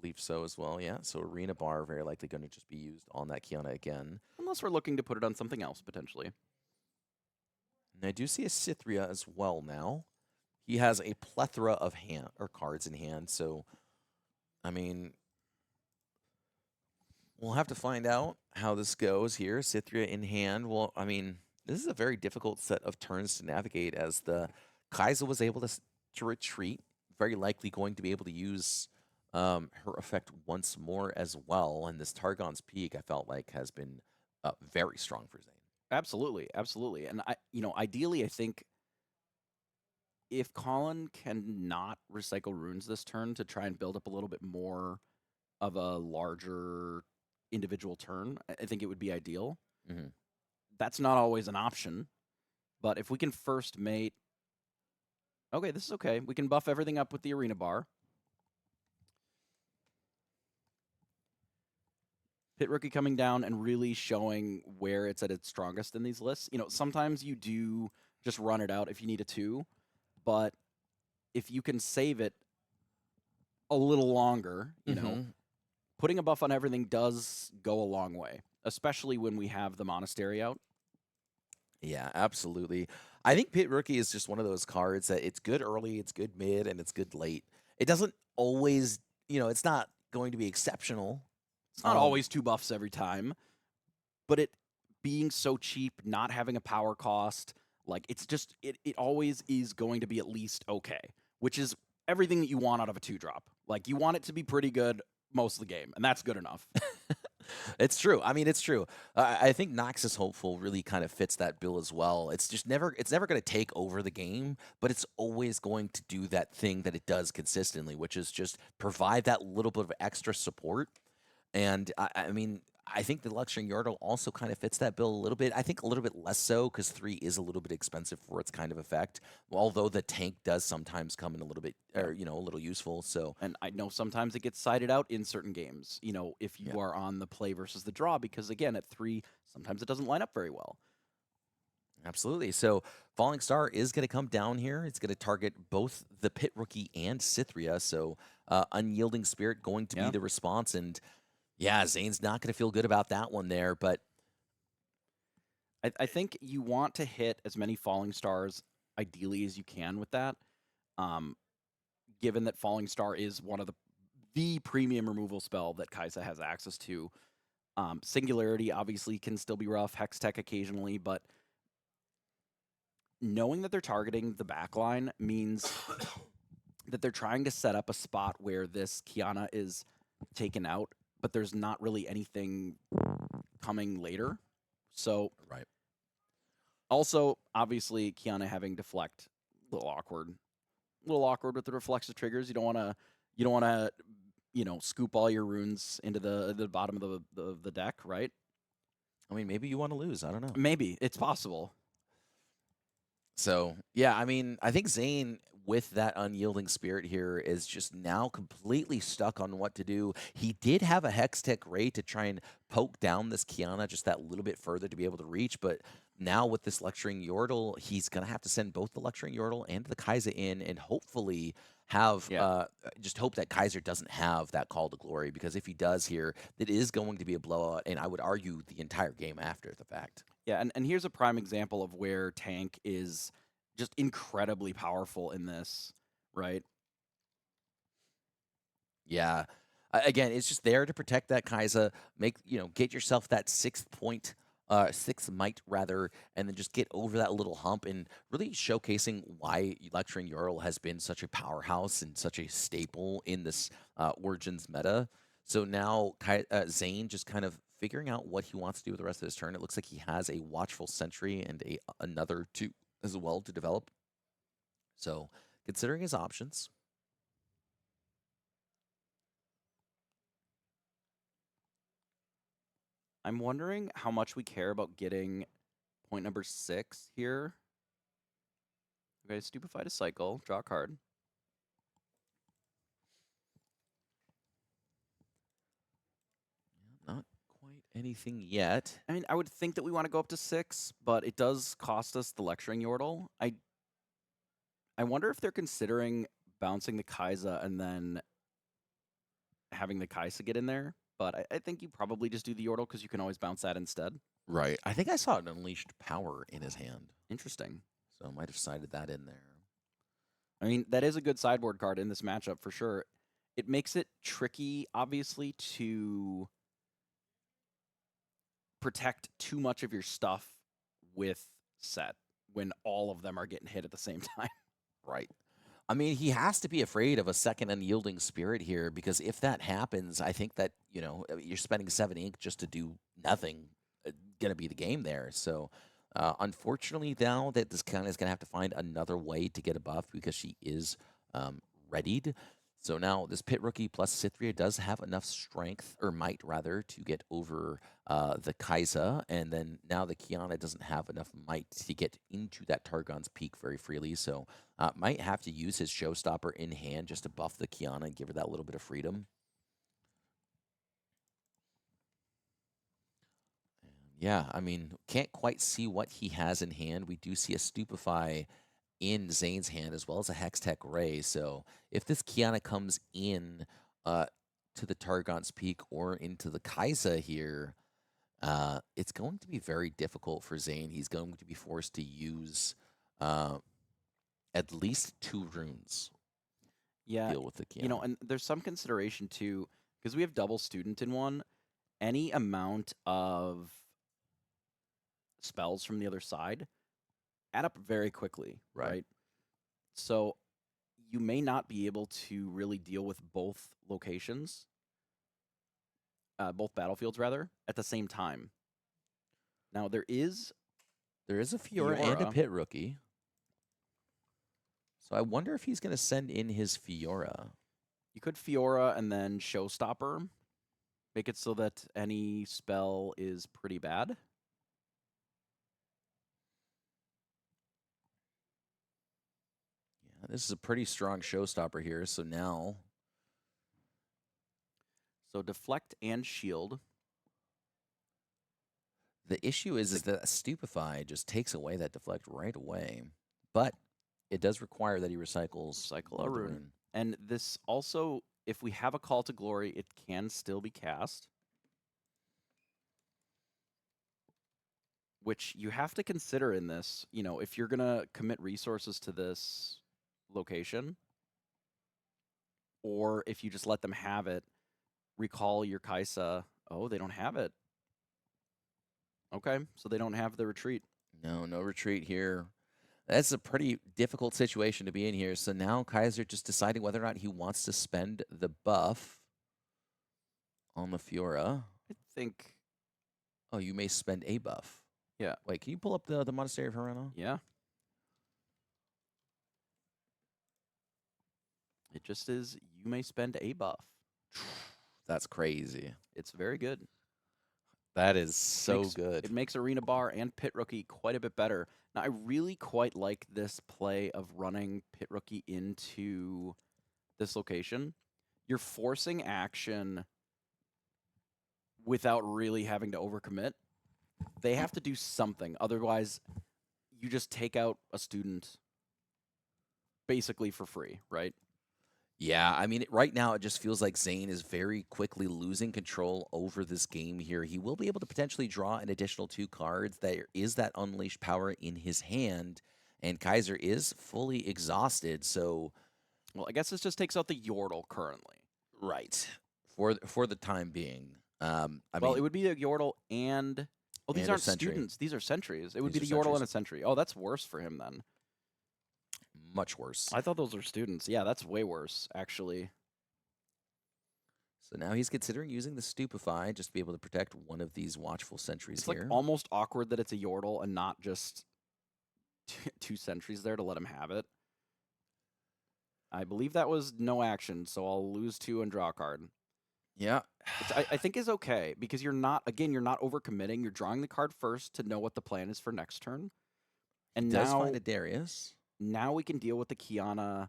Believe so as well, yeah. So Arena Bar very likely going to just be used on that Kiana again. Unless we're looking to put it on something else, potentially. And I do see a Cythria as well now. He has a plethora of cards in hand, so, I mean, we'll have to find out how this goes here. Cythria in hand. Well, I mean, this is a very difficult set of turns to navigate as the Kaiser was able to retreat. Very likely going to be able to use her effect once more as well. And this Targon's Peak, I felt like, has been very strong for Zane. Absolutely, absolutely. And ideally, I think if Collin can not recycle runes this turn to try and build up a little bit more of a larger individual turn, I think it would be ideal. Mm-hmm. That's not always an option, but if we can first mate, okay, this is okay. We can buff everything up with the Arena Bar. Pit Rookie coming down and really showing where it's at its strongest in these lists. Sometimes you do just run it out if you need a 2, but if you can save it a little longer, putting a buff on everything does go a long way, especially when we have the Monastery out. Yeah, absolutely. I think Pit Rookie is just one of those cards that it's good early, it's good mid, and it's good late. It doesn't always, it's not going to be exceptional. It's not always 2 buffs every time, but it being so cheap, not having a power cost, like it's just, it always is going to be at least okay, which is everything that you want out of a 2-drop. Like you want it to be pretty good most of the game, and that's good enough. It's true. I mean, it's true. I think Noxus Hopeful really kind of fits that bill as well. It's just never going to take over the game, but it's always going to do that thing that it does consistently, which is just provide that little bit of extra support. And I mean, I think the Lecturing Yordle also kind of fits that bill a little bit. I think a little bit less so because 3 is a little bit expensive for its kind of effect. Although the tank does sometimes come in a little bit, or a little useful. So, and I know sometimes it gets sided out in certain games. If you are on the play versus the draw, because again, at 3, sometimes it doesn't line up very well. Absolutely. So Falling Star is going to come down here. It's going to target both the Pit Rookie and Cythria. So Unyielding Spirit going to be the response. And yeah, Zane's not going to feel good about that one there. But I think you want to hit as many Falling Stars ideally as you can with that. Given that Falling Star is one of the premium removal spell that Kaiser has access to. Singularity obviously can still be rough. Hextech occasionally, but knowing that they're targeting the backline means that they're trying to set up a spot where this Kiana is taken out, but there's not really anything coming later. So, right. Also, obviously, Kiana having deflect, a little awkward. A little awkward with the reflexive triggers. You don't want to, scoop all your runes into the bottom of the deck, right? I mean, maybe you want to lose. I don't know. Maybe. It's possible. So, yeah, I mean, I think Zane, with that Unyielding Spirit here, is just now completely stuck on what to do. He did have a Hextech Ray to try and poke down this Kiana just that little bit further to be able to reach, but now with this Lecturing Yordle, he's going to have to send both the Lecturing Yordle and the Kaiser in, and hopefully have Yeah. just hope that Kaiser doesn't have that call to glory, because if he does here, it is going to be a blowout, and I would argue the entire game after the fact. Yeah, and here's a prime example of where tank is just incredibly powerful in this, right? Yeah. Again, it's just there to protect that Kaiser, get yourself that 6 point, 6 might rather, and then just get over that little hump and really showcasing why Lecturing Ural has been such a powerhouse and such a staple in this Origins meta. So now Zane just kind of figuring out what he wants to do with the rest of his turn. It looks like he has a Watchful Sentry and another 2 as well to develop. So considering his options. I'm wondering how much we care about getting point number 6 here. Okay, Stupefy to cycle, draw a card. Not quite anything yet. I mean, I would think that we want to go up to 6, but it does cost us the Lecturing Yordle. I wonder if they're considering bouncing the Kaiser and then having the Kaiser get in there. But I think you probably just do the Yordle because you can always bounce that instead. Right. I think I saw an Unleashed Power in his hand, Interesting. so I might have sided that in there. I mean, that is a good sideboard card in this matchup for sure. It makes it tricky, obviously, to protect too much of your stuff with Sett when all of them are getting hit at the same time. Right. I mean, he has to be afraid of a second Unyielding Spirit here, because if that happens, I think that, you're spending 7 ink just to do nothing, going to be the game there. So, unfortunately, now that this kind is going to have to find another way to get a buff, because she is readied. So now this Pit Rookie plus Cythria does have enough strength, or might rather, to get over the Kaiser, and then now the Kiana doesn't have enough might to get into that Targon's Peak very freely, so might have to use his Showstopper in hand just to buff the Kiana and give her that little bit of freedom. Yeah, I mean, can't quite see what he has in hand. We do see a Stupefy in Zane's hand, as well as a Hextech Ray. So if this Kiana comes in to the Targon's Peak or into the Kaiser here, it's going to be very difficult for Zane. He's going to be forced to use at least 2 runes to Yeah, deal with the Kiana. and there's some consideration too, because we have double student in one. Any amount of spells from the other side add up very quickly, right? So you may not be able to really deal with both locations, both battlefields rather, at the same time. Now there is a Fiora and a Pit Rookie. So I wonder if he's going to send in his Fiora. You could Fiora and then Showstopper. Make it so that any spell is pretty bad. Yeah, this is a pretty strong Showstopper here. So now, So deflect and shield. the issue is that Stupefy just takes away that deflect right away. But it does require that he recycles Recycle a rune. And this also, if we have a Call to Glory, it can still be cast. Which you have to consider in this, if you're going to commit resources to this location, or if you just let them have it, recall your Kaiser. Oh, they don't have it. Okay, so they don't have the retreat. No retreat here. That's a pretty difficult situation to be in here. So now Kaiser just deciding whether or not he wants to spend the buff on the Fiora. I think. Oh, you may spend a buff. Yeah. Wait, can you pull up the Monastery of Harana? Yeah. It just is, you may spend a buff. That's crazy. It's very good. That is so good. It makes Arena Bar and Pit Rookie quite a bit better. Now, I really quite like this play of running Pit Rookie into this location. You're forcing action without really having to overcommit. They have to do something. Otherwise, you just take out a student basically for free, right? Yeah, I mean, right now it just feels like Zane is very quickly losing control over this game here. He will be able to potentially draw an additional 2 cards. There is that unleashed power in his hand, and Kaiser is fully exhausted. So, Well, I guess this just takes out the Yordle currently. right for the time being. I Well, mean, it would be a Yordle and these and a aren't Sentry. students; these are sentries. It would These be are the Yordle sentries. and a sentry. Oh, that's worse for him then. Much worse. I thought those were students. Yeah, that's way worse actually. So now he's considering using the Stupefy just to be able to protect one of these watchful sentries It's here. like almost awkward that it's a Yordle and not just two sentries there to let him have it. I believe that was no action, so I'll lose 2 and draw a card. Yeah. Which I think is okay because you're not overcommitting. You're drawing the card first to know what the plan is for next turn. And Does now, find a Darius. now we can deal with the Kiana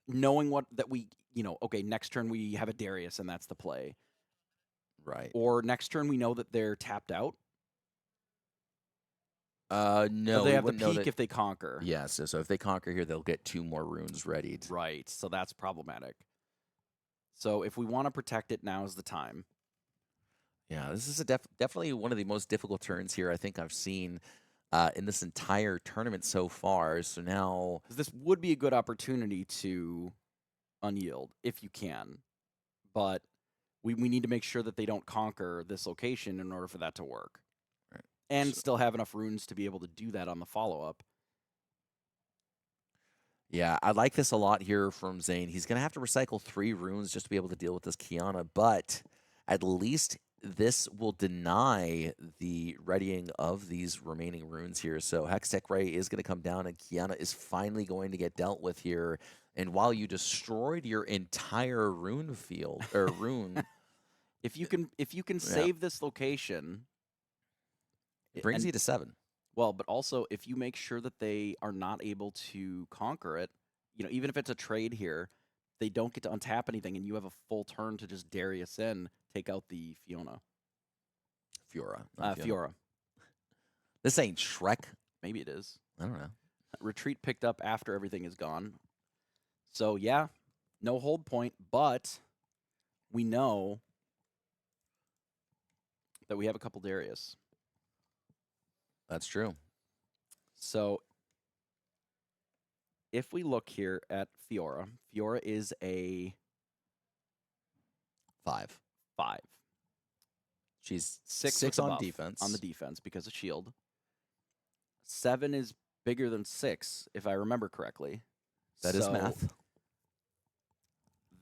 knowing okay, next turn we have a Darius and that's the play. Right. Or next turn we know that they're tapped out. No, they we have the wouldn't know peak if they conquer. Yeah, so if they conquer here, they'll get 2 more runes readied. Right, so that's problematic. So if we want to protect it, now is the time. Yeah, this is definitely one of the most difficult turns here I think I've seen in this entire tournament so far. So now, 'Cause this would be a good opportunity to unyield if you can, but we need to make sure that they don't conquer this location in order for that to work. Right. And still have enough runes to be able to do that on the follow-up. yeah, I like this a lot here from Zane. He's going to have to recycle 3 runes just to be able to deal with this Kiana, but at least this will deny the readying of these remaining runes here. So Hextech Ray is going to come down, and Kiana is finally going to get dealt with here. And while you destroyed your entire rune field or rune, If you can save this location, it brings and- you to 7. well, but also if you make sure that they are not able to conquer it, even if it's a trade here, they don't get to untap anything, and you have a full turn to just Darius in, take out the Fiora. Fiora. This ain't Shrek. Maybe it is. I don't know. Retreat picked up after everything is gone. So yeah, no hold point, but we know that we have a couple Darius. That's true. So if we look here at Fiora, Fiora is a 5. 5. She's 6 6 with the on buff defense. on the defense because of shield. 7 is bigger than 6, if I remember correctly. That is math.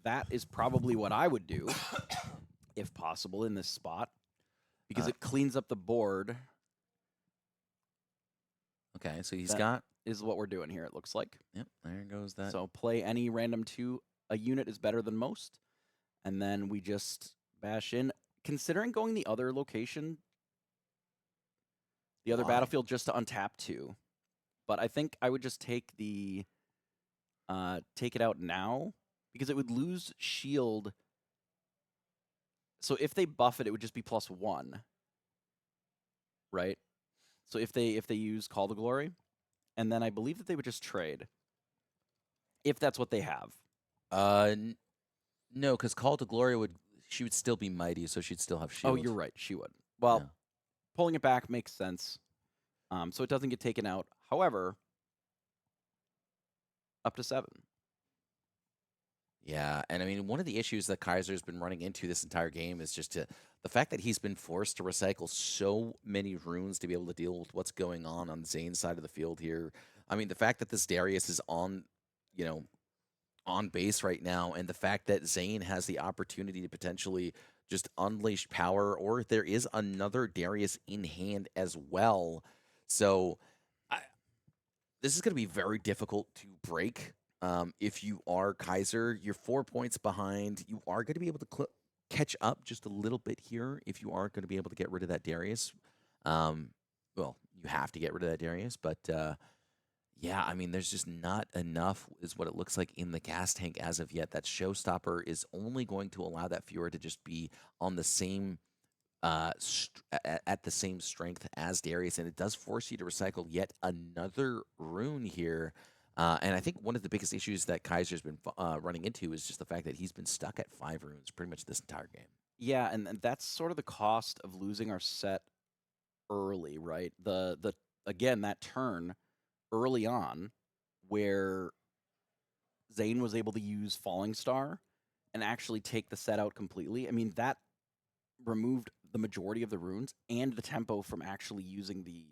That is probably what I would do, if possible, in this spot, because it cleans up the board. Okay, so he's That got. is what we're doing here, it looks like. Yep, there goes that. So play any random 2. A unit is better than most. And then we just bash in. Considering going the other location, the other Why? battlefield, just to untap 2. But I think I would just take the take it out now, because it would lose shield. So if they buff it, it would just be +1. Right? So if they use Call to Glory, and then I believe that they would just trade. If that's what they have. No, because Call to Glory she would still be mighty, so she'd still have shield. Oh, you're right. She would. Well, Yeah. pulling it back makes sense. So it doesn't get taken out. However, up to 7. Yeah, and I mean, one of the issues that Kaiser's been running into this entire game is just the fact that he's been forced to recycle so many runes to be able to deal with what's going on Zane's side of the field here. I mean, the fact that this Darius is on base right now, and the fact that Zane has the opportunity to potentially just unleash power, or there is another Darius in hand as well. So this is going to be very difficult to break. If you are Kaiser, you're 4 points behind. You are going to be able to catch up just a little bit here if you are going to be able to get rid of that Darius. Well, you have to get rid of that Darius, but yeah, I mean, there's just not enough is what it looks like in the gas tank as of yet. That showstopper is only going to allow that Fiora to just be on the same at the same strength as Darius, and it does force you to recycle yet another rune here. And I think one of the biggest issues that Kaiser's been running into is just the fact that he's been stuck at 5 runes pretty much this entire game. Yeah, and that's sort of the cost of losing our Sett early, right? The again, that turn early on where Zane was able to use Falling Star and actually take the Sett out completely. I mean, that removed the majority of the runes and the tempo from actually using the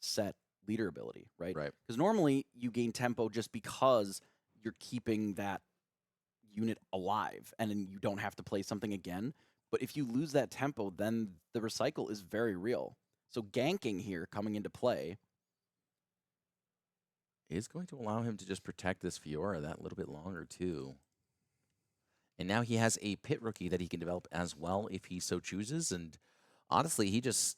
Sett leader ability, right? Right. Because normally you gain tempo just because you're keeping that unit alive and then you don't have to play something again. But if you lose that tempo, then the recycle is very real. So ganking here coming into play Is going to allow him to just protect this Fiora that little bit longer, too. And now he has a pit rookie that he can develop as well if he so chooses. And honestly, he just,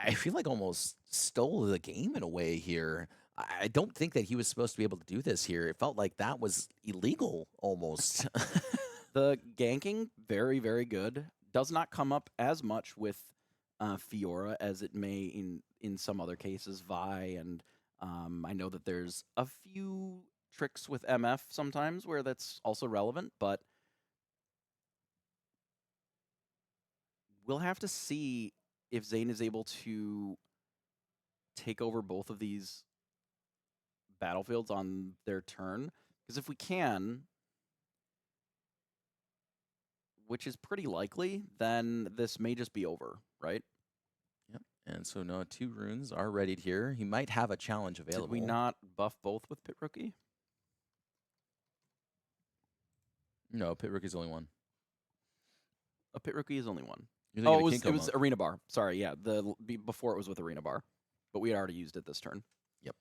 I feel like almost stole the game in a way here. I don't think that he was supposed to be able to do this here. It felt like that was illegal almost. The ganking, very, very good. Does not come up as much with Fiora as it may in some other cases, Vi, and I know that there's a few tricks with MF sometimes where that's also relevant, but we'll have to see if Zane is able to take over both of these battlefields on their turn. Because if we can, which is pretty likely, then this may just be over, right? Yep. And so now 2 runes are readied here. He might have a challenge available. Did we not buff both with Pit Rookie? No, pit rookie's only 1. A Pit Rookie is only 1. You're thinking Oh, of it Kinko was mode. Arena Bar. Sorry, yeah. Before it was with Arena Bar, but we had already used it this turn. Yep.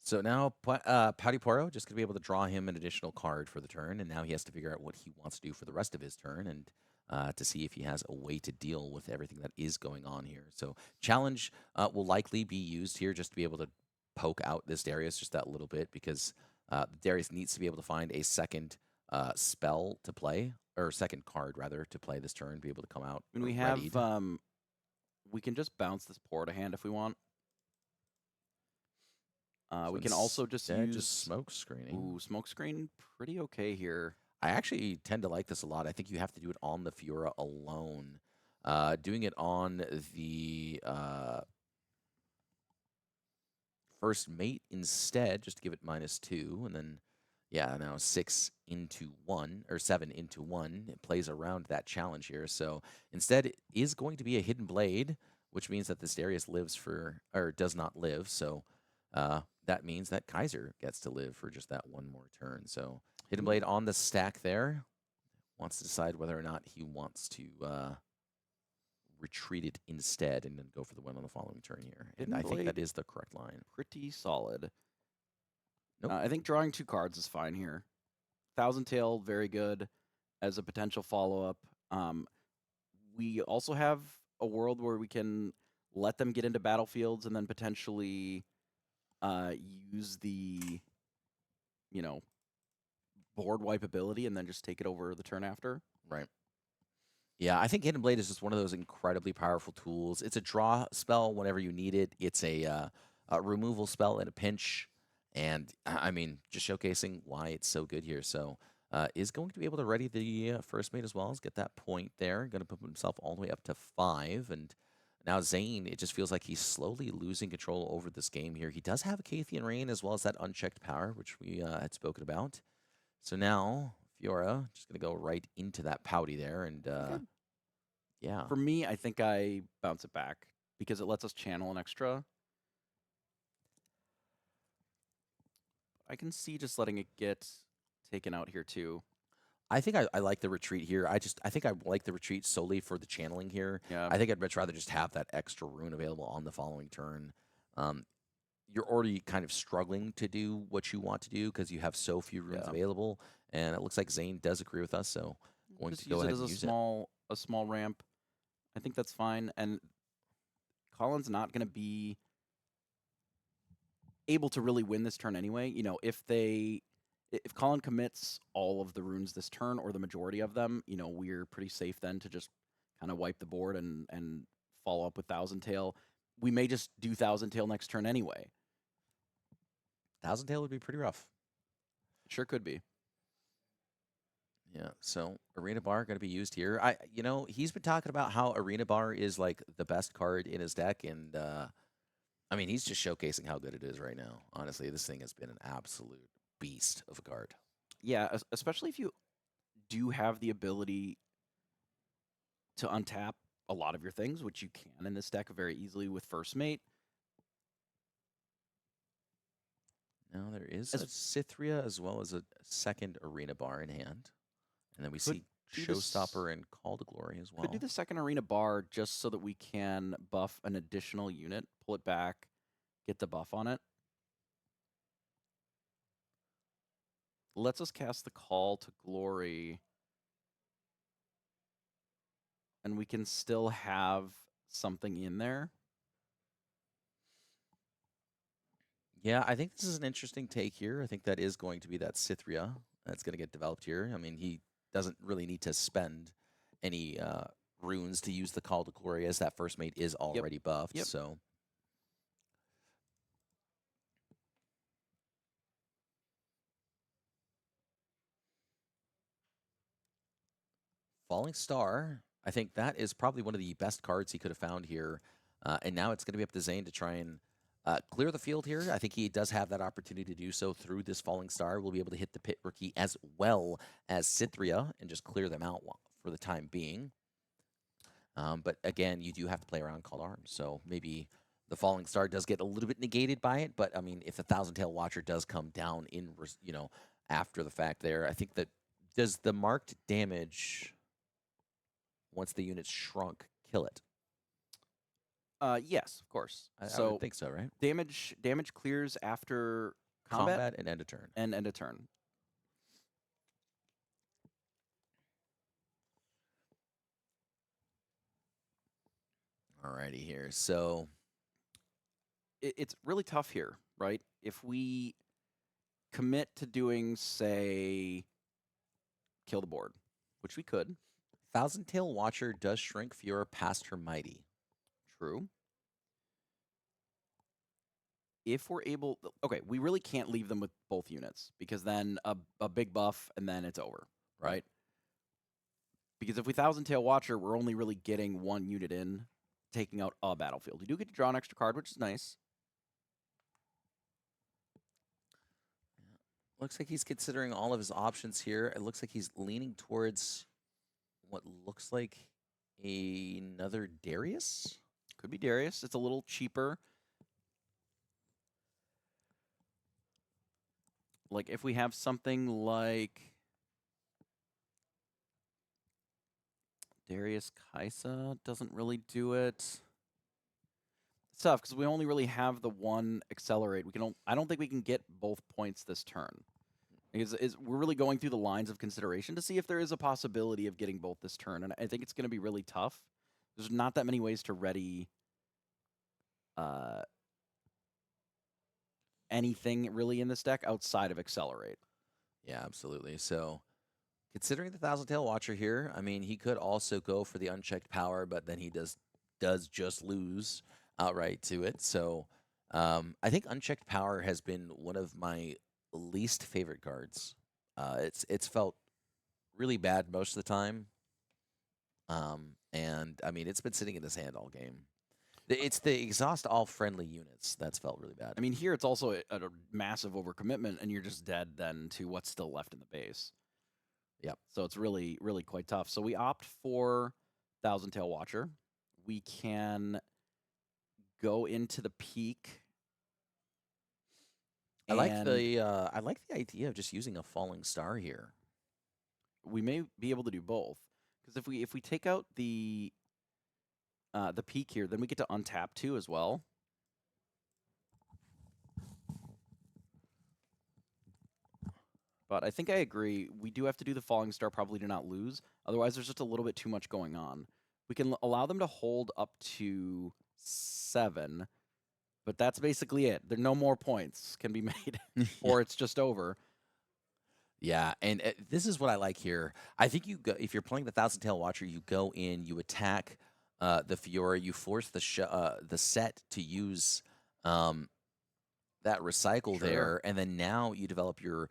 So now Pouty Poro just going to be able to draw him an additional card for the turn, and now he has to figure out what he wants to do for the rest of his turn and to see if he has a way to deal with everything that is going on here. So challenge will likely be used here just to be able to poke out this Darius just that little bit because Darius needs to be able to find a second spell to play, or second card rather, to play this turn, be able to come out. When we readied. have, we can just bounce this Porta hand if we want. So we can also just use just smoke screening. Ooh, smoke screen, pretty okay here. I actually tend to like this a lot. I think you have to do it on the Fiora alone. Doing it on the first mate instead, just to give it -2, and then, yeah, now 6 into 1, or 7 into 1. It plays around that challenge here. So instead, it is going to be a Hidden Blade, which means that this Darius lives for, or does not live. So that means that Kaiser gets to live for just that one more turn. So Hidden Blade on the stack there. Wants to decide whether or not he wants to retreat it instead and then go for the win on the following turn here. And I think that is the correct line. Pretty solid. Nope. I think drawing 2 cards is fine here. Thousand Tail, very good as a potential follow-up. We also have a world where we can let them get into battlefields and then potentially use the, board wipe ability and then just take it over the turn after. Right. Yeah, I think Hidden Blade is just one of those incredibly powerful tools. It's a draw spell whenever you need it. It's a removal spell in a pinch. And, I mean, just showcasing why it's so good here. So, is going to be able to ready the first mate as well as get that point there. Going to put himself all the way up to 5. And now Zane, it just feels like he's slowly losing control over this game here. He does have a Cathian Rain as well as that unchecked power, which we had spoken about. So now Fiora just going to go right into that Pouty there. And, yeah. For me, I think I bounce it back because it lets us channel an extra. I can see just letting it get taken out here too. I think I like the retreat here. I think I like the retreat solely for the channeling here. Yeah. I think I'd much rather just have that extra rune available on the following turn. You're already kind of struggling to do what you want to do because you have so few runes available, and it looks like Zane does agree with us. So going just to go use ahead it as and a use small ramp. I think that's fine. And Collin's not going to be able to really win this turn anyway. If Collin commits all of the runes this turn or the majority of them, we're pretty safe then to just kind of wipe the board and follow up with Thousand Tail. We may just do Thousand Tail next turn anyway. Thousand Tail would be pretty rough. Sure could be. Yeah, so Arena Bar going to be used here. He's been talking about how Arena Bar is like the best card in his deck, and I mean, he's just showcasing how good it is right now. Honestly, this thing has been an absolute beast of a card. Yeah, especially if you do have the ability to untap a lot of your things, which you can in this deck very easily with First Mate. Now there is a Cythria as well as a second Arena Bar in hand. And then we see Showstopper and Call to Glory as well. Could do the second Arena Bar just so that we can buff an additional unit, pull it back, get the buff on it. Lets us cast the Call to Glory. And we can still have something in there. Yeah, I think this is an interesting take here. I think that is going to be that Cythria that's going to get developed here. I mean, he doesn't really need to spend any runes to use the Call to Glory, as that First Mate is already buffed. Yep. So, Falling Star, I think that is probably one of the best cards he could have found here. And now it's going to be up to Zane to try and clear the field here. I think he does have that opportunity to do so through this Falling Star. We'll be able to hit the Pit Rookie as well as Cythria and just clear them out for the time being. But again, you do have to play around Call to Arms. So maybe the Falling Star does get a little bit negated by it. But I mean, if the Thousand Tail Watcher does come down in, after the fact there, I think that does the marked damage once the unit's shrunk kill it? Yes, of course. I would think so, right? Damage clears after combat and end of turn. And end of turn. Alrighty here. So it's really tough here, right? If we commit to doing, say, kill the board, which we could. Thousand Tail Watcher does shrink Fiora past her mighty. True. If we're able... Okay, we really can't leave them with both units, because then a big buff, and then it's over, right? Because if we Thousand Tail Watcher, we're only really getting one unit in, taking out a battlefield. You do get to draw an extra card, which is nice. Looks like he's considering all of his options here. It looks like he's leaning towards what looks like another Darius. Could be Darius. It's a little cheaper. Like, if we have something like Darius Kaiser, doesn't really do it. It's tough, because we only really have the one accelerate. I don't think we can get both points this turn. We're really going through the lines of consideration to see if there is a possibility of getting both this turn, and I think it's going to be really tough. There's not that many ways to ready anything really in this deck outside of accelerate. Yeah, absolutely. So, considering the Thousand Tail Watcher here, I mean, he could also go for the unchecked power, but then he does just lose outright to it. So, I think unchecked power has been one of my least favorite cards. It's felt really bad most of the time. And I mean, it's been sitting in his hand all game. It's the exhaust all friendly units that's felt really bad. I mean, here it's also a massive overcommitment, and you're just dead then to what's still left in the base. Yep. So it's really, really quite tough. So we opt for Thousand Tail Watcher. We can go into the peak. I like the idea of just using a Falling Star here. We may be able to do both, because if we take out the peak here, then we get to untap too as well. But I think I agree. We do have to do the Falling Star probably to not lose. Otherwise, there's just a little bit too much going on. We can allow them to hold up to 7, but that's basically it. There no more points can be made, or it's just over. Yeah, and this is what I like here. I think if you're playing the Thousand Tail Watcher, you go in, you attack the Fiora, you force the Sett to use that recycle Sure. there, and then now you develop your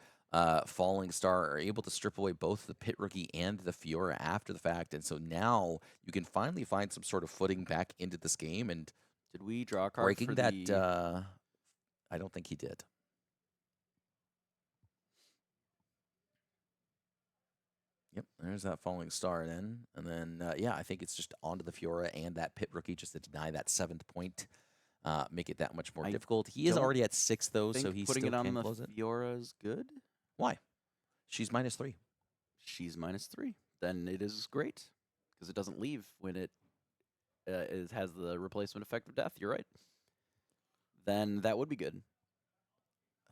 Falling Star, are able to strip away both the Pit Rookie and the Fiora after the fact, and so now you can finally find some sort of footing back into this game, and Did we draw a card breaking for that. the... I don't think he did. Yep, there's that Falling Star then, and then yeah, I think it's just onto the Fiora and that Pit Rookie just to deny that 7th point. Make it that much more I difficult. He is don't already at 6 though, so think he putting still it on can the close it. Fiora is good. Why? She's -3. She's -3. Then it is great because it doesn't leave when it has the replacement effect of death. You're right. Then that would be good.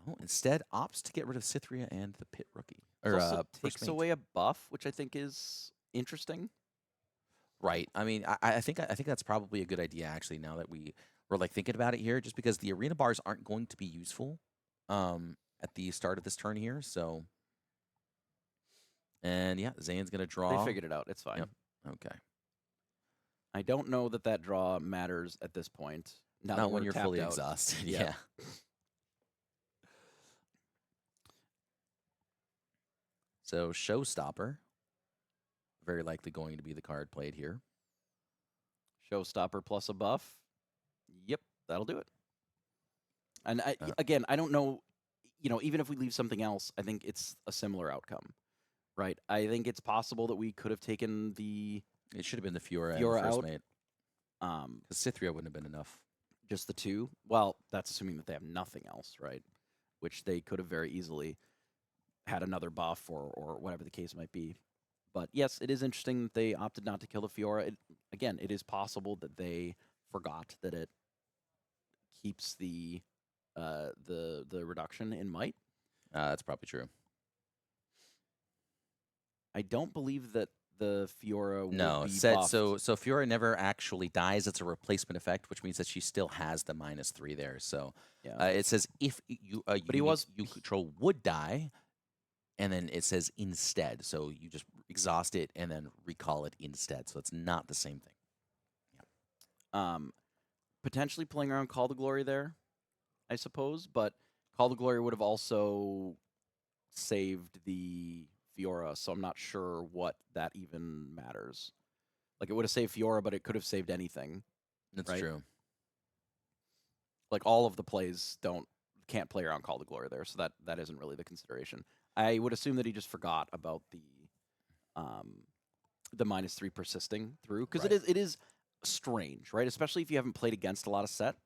Oh, instead opts to get rid of Cythria and the Pit Rookie. It Or also first takes mate. away a buff, which I think is interesting. Right. I mean, I think that's probably a good idea actually. Now that we're like thinking about it here, just because the arena bars aren't going to be useful at the start of this turn here. So, and yeah, Zane's gonna draw. They figured it out. It's fine. Yep. Okay. I don't know that draw matters at this point. Now Not that when we're you're tapped fully out. exhausted. Yeah. Yeah. So Showstopper, very likely going to be the card played here. Showstopper plus a buff. Yep, that'll do it. And again, I don't know, even if we leave something else, I think it's a similar outcome, right? I think it's possible that we could have taken the It should have been the Fiora, Fiora and the first out. mate. Because Cythria wouldn't have been enough. Just the 2. Well, that's assuming that they have nothing else, right? Which they could have very easily had another buff or whatever the case might be. But yes, it is interesting that they opted not to kill the Fiora. Again, it is possible that they forgot that it keeps the reduction in might. That's probably true. I don't believe that the Fiora would No, be Sett. buffed. So Fiora never actually dies. It's a replacement effect, which means that she still has the -3 there. So Yeah. it says if you you control would die, and then it says instead. So you just exhaust it and then recall it instead. So it's not the same thing. Potentially playing around Call to Glory there, I suppose, but Call to Glory would have also saved the Fiora, so I'm not sure what that even matters. Like, it would have saved Fiora, but it could have saved anything. That's Right. true. Like, all of the plays can't play around Call to Glory there, so that isn't really the consideration. I would assume that he just forgot about the -3 persisting through, because Right. it is strange, right? Especially if you haven't played against a lot of Sett.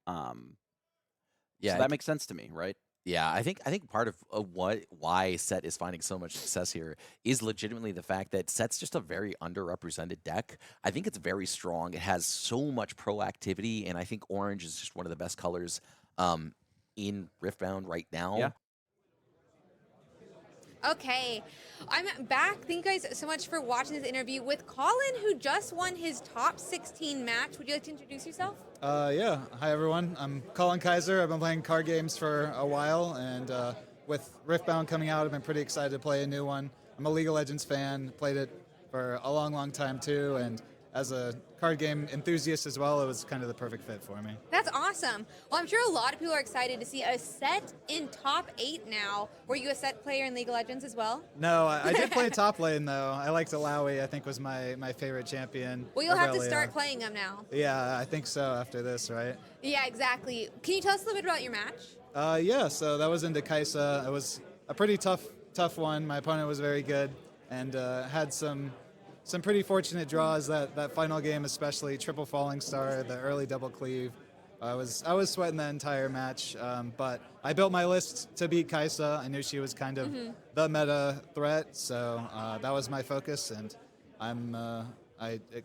Yeah, So that makes sense to me, right? Yeah, I think part of why Sett is finding so much success here is legitimately the fact that Sett's just a very underrepresented deck. I think it's very strong. It has so much proactivity, and I think orange is just one of the best colors in Riftbound right now. Yeah. Okay, I'm back. Thank you guys so much for watching this interview with Collin, who just won his top 16 match. Would you like to introduce yourself? Yeah. Hi, everyone. I'm Colin Kaiser. I've been playing card games for a while, and with Riftbound coming out, I've been pretty excited to play a new one. I'm a League of Legends fan. Played it for a long, long time, too, and as a card game enthusiast as well, it was kind of the perfect fit for me. That's awesome. Well, I'm sure a lot of people are excited to see a Sett in top 8 now. Were you a Sett player in League of Legends as well? No, I did play top lane, though. I liked Alawi. I think was my favorite champion. Well, you'll have to Aurelia. start playing them now. Yeah, I think so after this, right? Yeah, exactly. Can you tell us a little bit about your match? Yeah, so that was into Kaiser. It was a pretty tough one. My opponent was very good and had some pretty fortunate draws that final game, especially triple falling star, the early double cleave. I was sweating the entire match, but I built my list to beat Kaiser. I knew she was kind of the meta threat, so that was my focus, and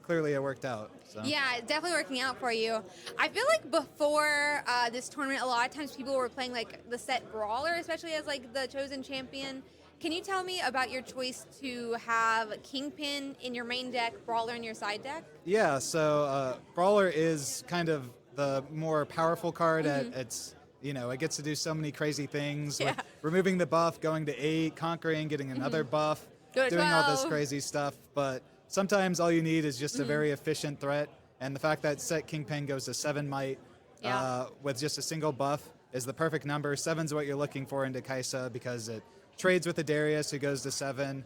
clearly it worked out. So. Yeah, it's definitely working out for you. I feel like before this tournament, a lot of times people were playing like the Sett Brawler, especially as like the chosen champion. Can you tell me about your choice to have Kingpin in your main deck, Brawler in your side deck? Yeah, so Brawler is kind of the more powerful card. It gets to do so many crazy things. Yeah. With removing the buff, going to 8, conquering, getting another buff, Go to doing all this 12. crazy stuff. But sometimes all you need is just a very efficient threat. And the fact that Sett Kingpin goes to 7 might Yeah. with just a single buff is the perfect number. 7's what you're looking for into Kaiser because it trades with the Darius, who goes to 7.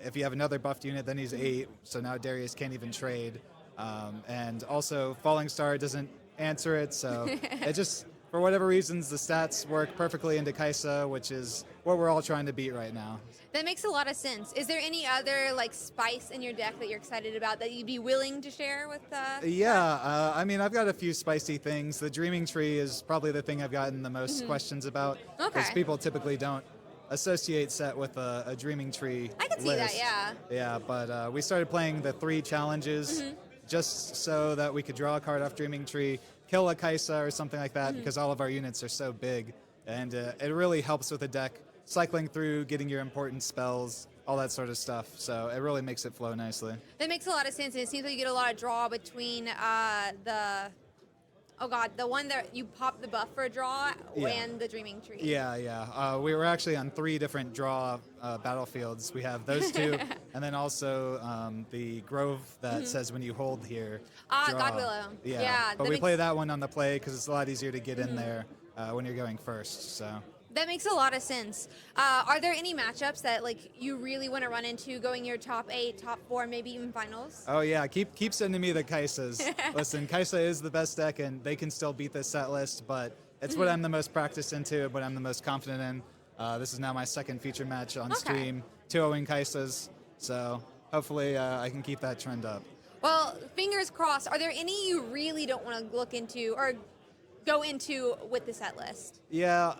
If you have another buffed unit, then he's 8, so now Darius can't even trade. And also, Falling Star doesn't answer it, so it just, for whatever reasons, the stats work perfectly into Kaiser, which is what we're all trying to beat right now. That makes a lot of sense. Is there any other like spice in your deck that you're excited about that you'd be willing to share with? Yeah, I mean, I've got a few spicy things. The Dreaming Tree is probably the thing I've gotten the most questions about, because Okay. people typically don't associate Sett with a Dreaming Tree I could see that, list. yeah. Yeah, but we started playing the 3 challenges just so that we could draw a card off Dreaming Tree, kill a Kaiser or something like that, because all of our units are so big, and it really helps with the deck, cycling through, getting your important spells, all that sort of stuff. So it really makes it flow nicely. That makes a lot of sense. And it seems like you get a lot of draw between the one that you pop the buff for a draw Yeah. and the Dreaming Tree. Yeah. We were actually on 3 different draw battlefields. We have those 2, and then also the Grove that says when you hold here. Draw. Godwillow. Yeah. Yeah, But that we play makes- that one on the play because it's a lot easier to get in there when you're going first. So. That makes a lot of sense. Are there any matchups that like you really want to run into going your top 8, top 4, maybe even finals? Oh yeah, keep sending me the Kaisas. Listen, Kaisa is the best deck, and they can still beat this set list, but it's what I'm the most practiced into, what I'm the most confident in. This is now my second feature match on stream, 2-0ing Kaisas, so hopefully I can keep that trend up. Well, fingers crossed. Are there any you really don't want to look into or go into with the set list? Yeah,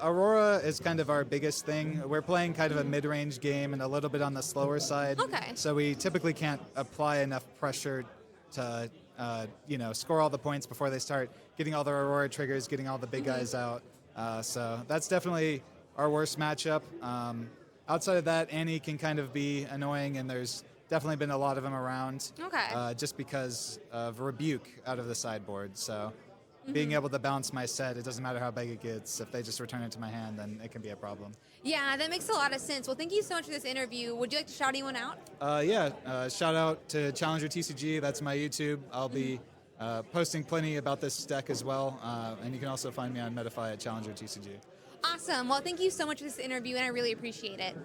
Aurora is kind of our biggest thing. We're playing kind of a mid-range game and a little bit on the slower side. Okay. So we typically can't apply enough pressure to, score all the points before they start getting all the Aurora triggers, getting all the big guys out. So that's definitely our worst matchup. Outside of that, Annie can kind of be annoying, and there's definitely been a lot of them around. Okay. Just because of Rebuke out of the sideboard. So being able to bounce my set, it doesn't matter how big it gets. If they just return it to my hand, then it can be a problem. Yeah, that makes a lot of sense. Well, thank you so much for this interview. Would you like to shout anyone out? Shout out to Challenger TCG. That's my YouTube. I'll be posting plenty about this deck as well. And you can also find me on Metafy at Challenger TCG. Awesome. Well, thank you so much for this interview, and I really appreciate it.